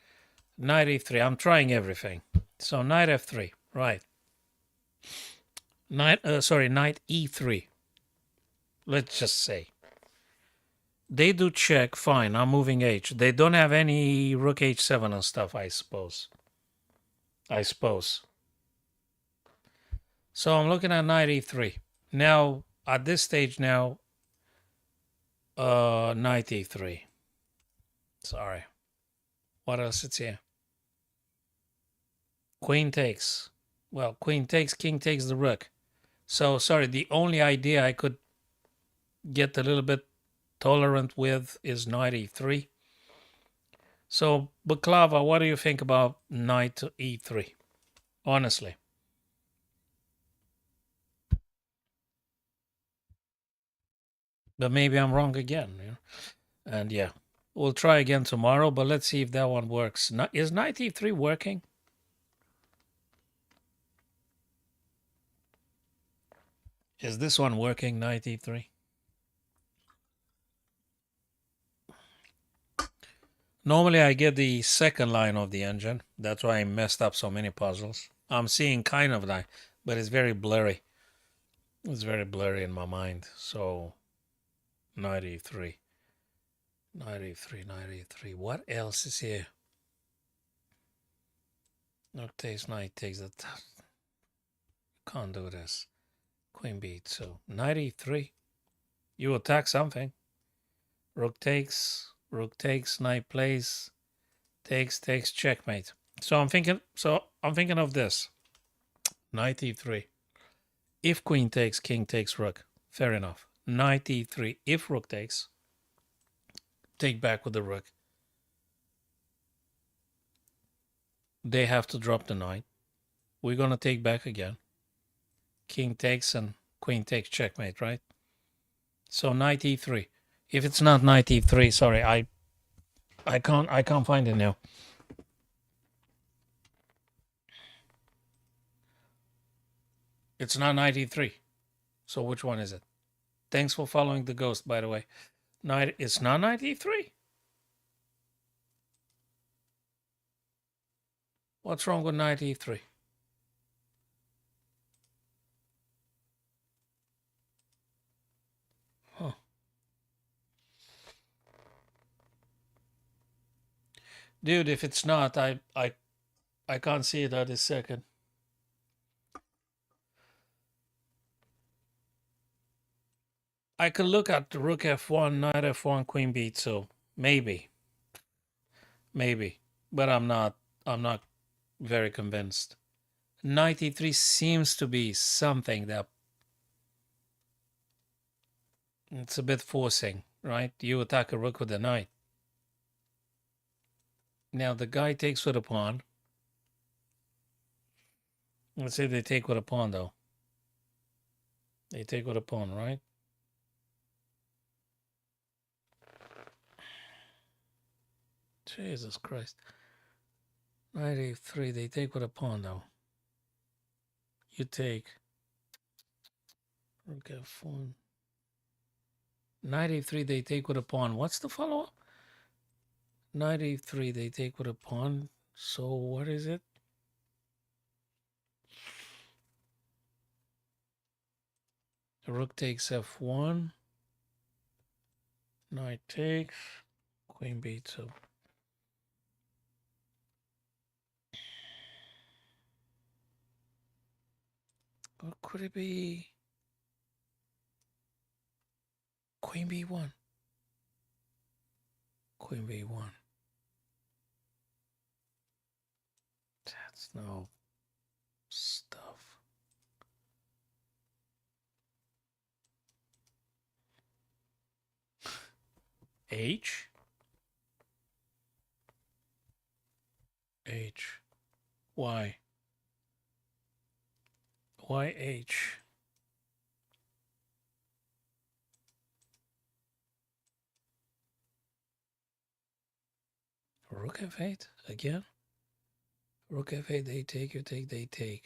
Knight e3. I'm trying everything. So knight f3, right? Knight e3. Let's just say they do check. Fine. I'm moving h. They don't have any rook h7 and stuff. I suppose. So I'm looking at knight e3. Now at this stage now, knight e3. Sorry. What else is here? Queen takes. Well, queen takes, king takes the rook. So, sorry, the only idea I could get a little bit tolerant with is knight e3. So, Baklava, what do you think about knight to e3? Honestly. But maybe I'm wrong again. You know? And yeah, we'll try again tomorrow, but let's see if that one works. Is knight e3 working? Is this one working, knight e3? Normally I get the second line of the engine. That's why I messed up so many puzzles. I'm seeing kind of that, but it's very blurry. It's very blurry in my mind. So, knight e3. Knight e3, knight e3. What else is here? Rook takes, knight takes. Can't do this. Queen b2. Knight e3. You attack something. Rook takes, knight plays, takes, checkmate. So I'm thinking of this. Knight e3. If queen takes, king takes rook. Fair enough. Knight e3. If rook takes, take back with the rook. They have to drop the knight. We're going to take back again. King takes and queen takes checkmate, right? So knight e3. If it's not knight e3, sorry, I can't find it now. It's not knight e3. So which one is it? Thanks for following the ghost, by the way. It's not knight e3. What's wrong with knight e3? Huh. Dude, if it's not, I can't see it at this second. I could look at the rook f1, knight f1, queen b2. Maybe. But I'm not very convinced. Knight e3 seems to be something that it's a bit forcing, right? You attack a rook with a knight. Now the guy takes with a pawn. Let's say they take with a pawn though. They take with a pawn, right? Jesus Christ. Knight a3, they take with a pawn though. You take. Rook f1. Knight a3, they take with a pawn. What's the follow-up? Knight a3, they take with a pawn. So what is it? Rook takes f1. Knight takes. Queen b2. Or could it be Queen b1? Queen b1. That's no stuff. H? H. Why? Why H? Rook f8 again? Rook f8, they take, you take, they take.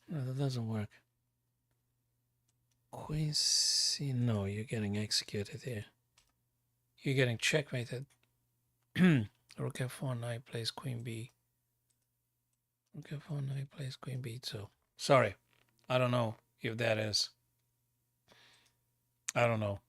No, that doesn't work. Queen c, no, you're getting executed here. You're getting checkmated. Rook f1, knight plays queen b. Rook f1, knight plays queen b2. Sorry, I don't know if that is. I don't know.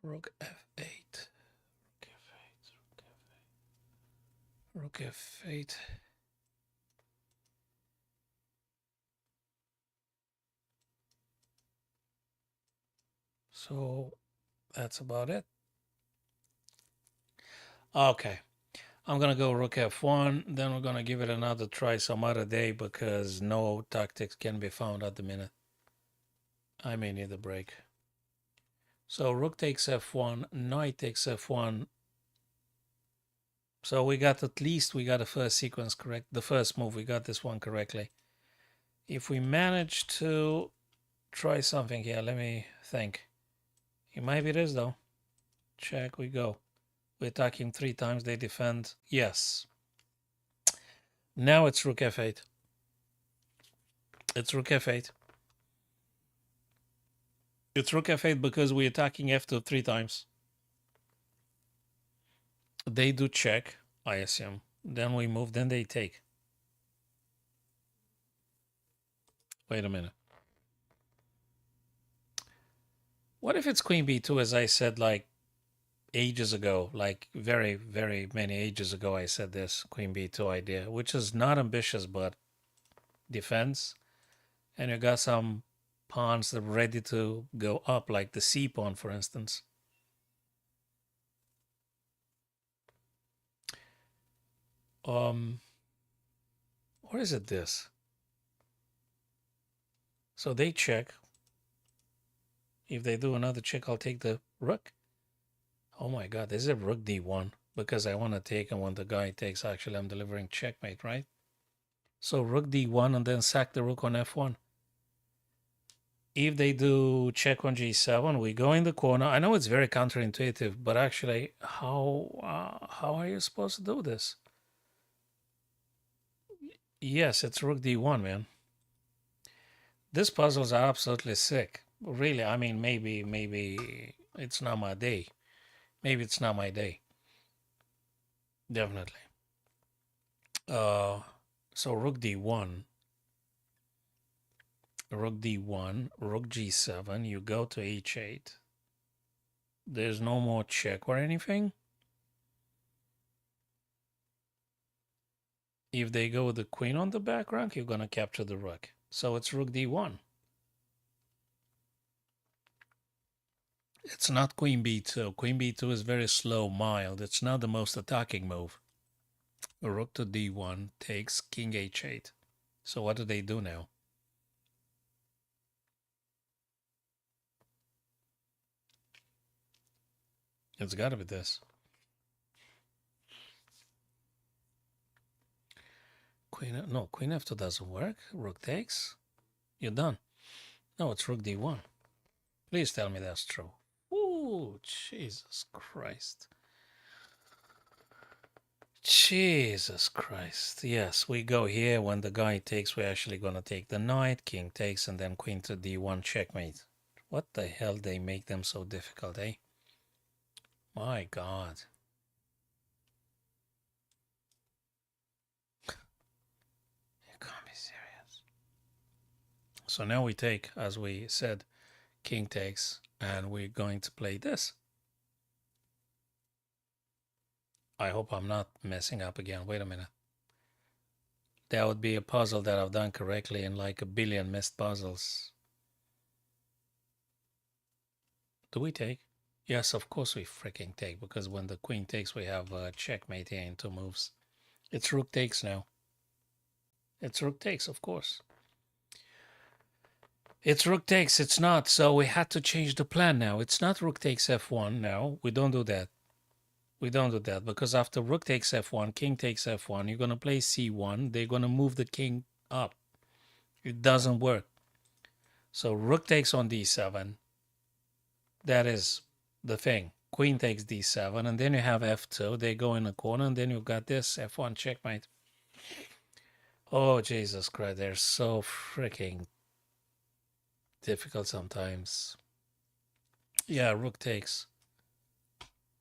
Rook f8. Rook f8. So that's about it. Okay. I'm going to go rook f1. Then we're going to give it another try some other day because no tactics can be found at the minute. I may need a break. So rook takes f1. Knight takes f1. So we got the first sequence correct. The first move, we got this one correctly. If we manage to try something here, let me think. It might be this though. Check, we go. We attack him 3 times, they defend. Yes. Now it's rook f8. It's rook f8. It's rook f8 because we're attacking f2 3 times. They do check, I assume. Then we move, then they take. Wait a minute. What if it's queen b2, as I said, like ages ago, like very, very many ages ago, I said this queen b2 idea, which is not ambitious, but defense. And you got some pawns that are ready to go up, like the c pawn, for instance. Or is it this? So they check. If they do another check, I'll take the rook. Oh my god, this is a rook d1 because I want to take, and when the guy takes, actually I'm delivering checkmate, right? So rook d1 and then sack the rook on f1. If they do check on g7, we go in the corner. I know it's very counterintuitive, but actually, how are you supposed to do this? Yes, it's rook d1, man. These puzzles are absolutely sick. Really, I mean, maybe it's not my day. Maybe it's not my day. Definitely. So rook d1, rook d1, rook g7. You go to h8. There's no more check or anything. If they go with the queen on the back rank, you're gonna capture the rook. So it's rook d1. It's not queen b2. Queen b2 is very slow, mild. It's not the most attacking move. Rook to d1 takes king h8. So what do they do now? It's gotta be this. Queen, no, queen f2 doesn't work. Rook takes. You're done. No, it's rook d1. Please tell me that's true. Ooh, Jesus Christ. Jesus Christ. Yes, we go here. When the guy takes, we're actually going to take the knight. King takes, and then queen to d1 checkmate. What the hell they make them so difficult, eh? My God. You can't be serious. So now we take, as we said, king takes, and we're going to play this. I hope I'm not messing up again. Wait a minute. That would be a puzzle that I've done correctly in like a billion missed puzzles. Do we take? Yes, of course we freaking take, because when the queen takes, we have checkmate here in 2 moves. It's rook takes now. It's rook takes, of course. It's rook takes, it's not. So we had to change the plan now. It's not rook takes f1 now. We don't do that. We don't do that, because after rook takes f1, king takes f1, you're going to play c1. They're going to move the king up. It doesn't work. So rook takes on d7. That is the thing. Queen takes d7, and then you have f2. They go in the corner, and then you've got this f1 checkmate. Oh, Jesus Christ. They're so freaking difficult sometimes. Yeah, rook takes.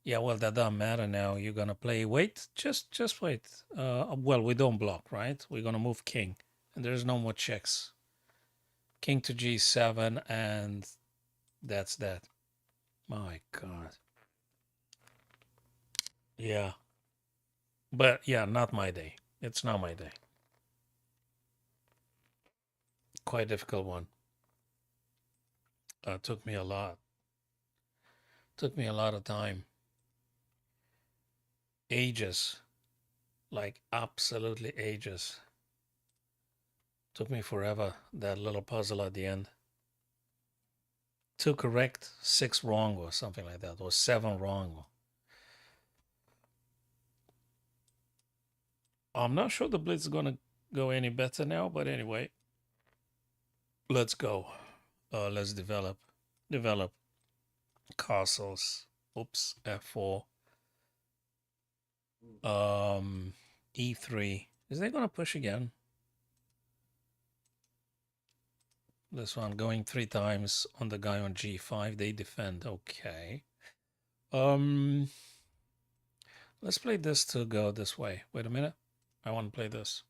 Yeah, well, that doesn't matter now. You're going to play. Wait, just wait. Well, we don't block, right? We're going to move king, and there's no more checks. King to g7, and that's that. My God. Yeah. But yeah, not my day. It's not my day. Quite difficult one. Took me a lot. Took me a lot of time. Ages. Like absolutely ages. Took me forever, that little puzzle at the end. 2 correct, 6 wrong, or something like that, or 7 wrong. I'm not sure the blitz is gonna go any better now, but anyway, let's go. Let's develop castles. Oops, f4. E3. Is they gonna push again? This one going 3 times on the guy on g5. They defend. Okay. Let's play this to go this way. Wait a minute. I want to play this.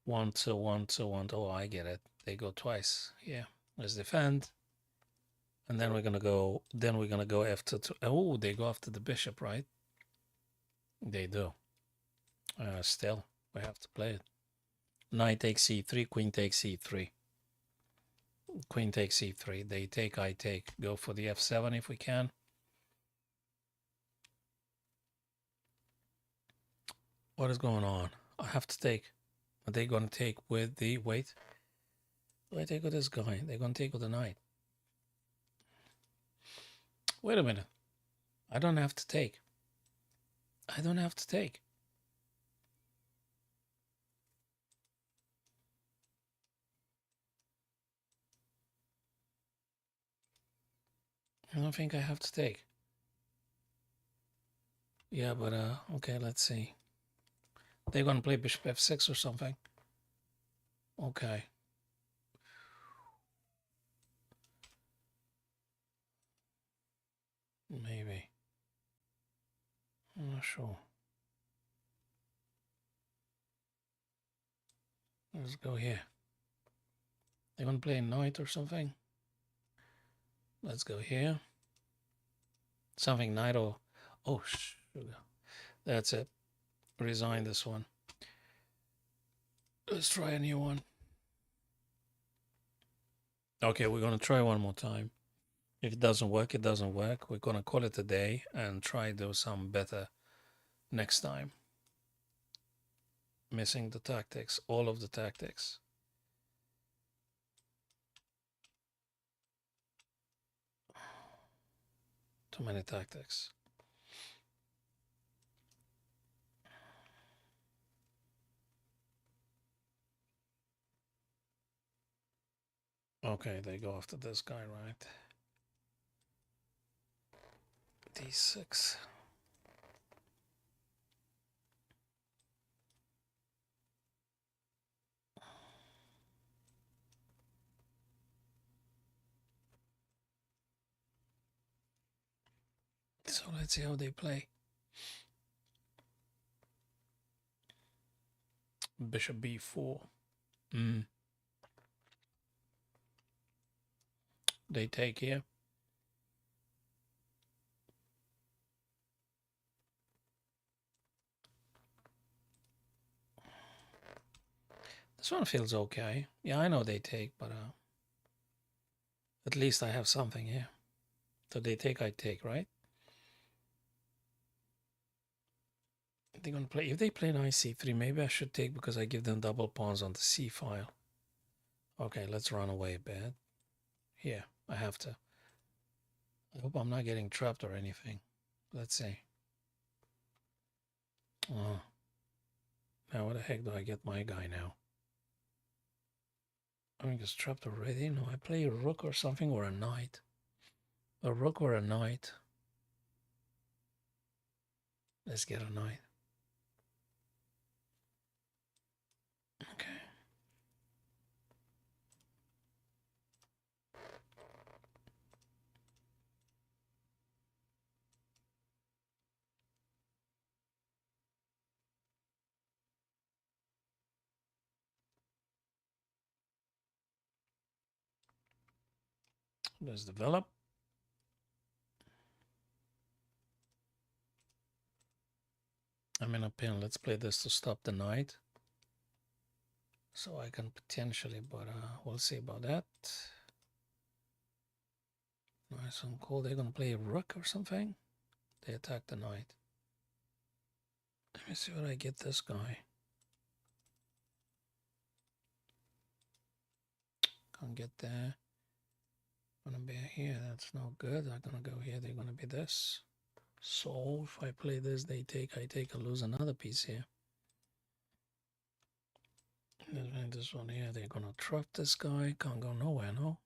1, 2, 1, 2, 1. Oh, I get it. They go twice. Yeah. Let's defend. And then we're gonna go. Then we're gonna go after. Oh, they go after the bishop, right? They do. Still, we have to play it. Knight takes c3. Queen takes c3. Queen takes c3. They take. I take. Go for the f7 if we can. What is going on? I have to take. Are they going to take with the... Wait. Do I take with this guy? They're going to take with the knight. Wait a minute. I don't have to take. I don't have to take. I don't think I have to take. Yeah, but okay, let's see. They're going to play bishop f6 or something. Okay. Maybe. I'm not sure. Let's go here. They're going to play a knight or something. Let's go here. Something knight or... Oh, sugar. That's it. Resign this one. Let's try a new one. Okay, we're going to try one more time. If it doesn't work, it doesn't work. We're going to call it a day and try do some better next time. Missing the tactics, all of the tactics. Too many tactics. Okay, they go after this guy, right? D6. So let's see how they play. Bishop B4. They take here. This one feels okay. Yeah, I know they take, but at least I have something here. So they take, I take, right? They're gonna play. If they play knight c3, maybe I should take because I give them double pawns on the c file. Okay, let's run away a bit. Here, I have to. I hope I'm not getting trapped or anything. Let's see. Oh. Now where the heck do I get my guy now? I think it's trapped already. No, I play a rook or something or a knight. A rook or a knight. Let's get a knight. Okay. Let's develop. I'm in a pin. Let's play this to stop the knight. So I can potentially, but we'll see about that. Nice and cool. They're gonna play a rook or something. They attack the knight. Let me see what I get this guy. Can't get there. Gonna be here. That's no good. I'm gonna go here. They're gonna be this. So if I play this, they take. I take. I lose another piece here. This one here. They're gonna trap this guy. Can't go nowhere. No.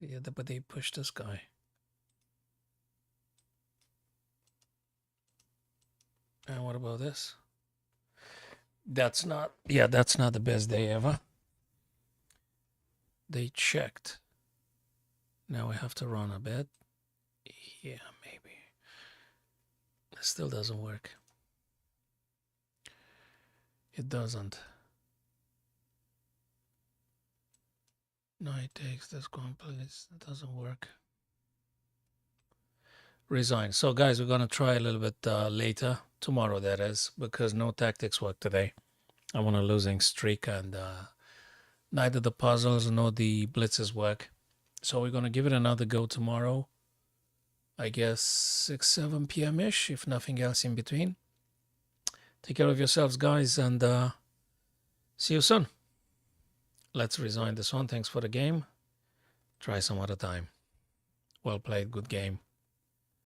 Yeah, but they push this guy. And what about this? That's not. Yeah, that's not the best day ever. They checked. Now we have to run a bit. Yeah, maybe. It still doesn't work. It doesn't. Knight takes this complex. It doesn't work. Resign. So guys, we're gonna try a little bit later, tomorrow that is, because no tactics work today. I'm on a losing streak and neither the puzzles nor the blitzes work. So we're gonna give it another go tomorrow. I guess 6, 7 p.m.-ish, if nothing else in between. Take care of yourselves, guys, and see you soon. Let's resign this one. Thanks for the game. Try some other time. Well played. Good game.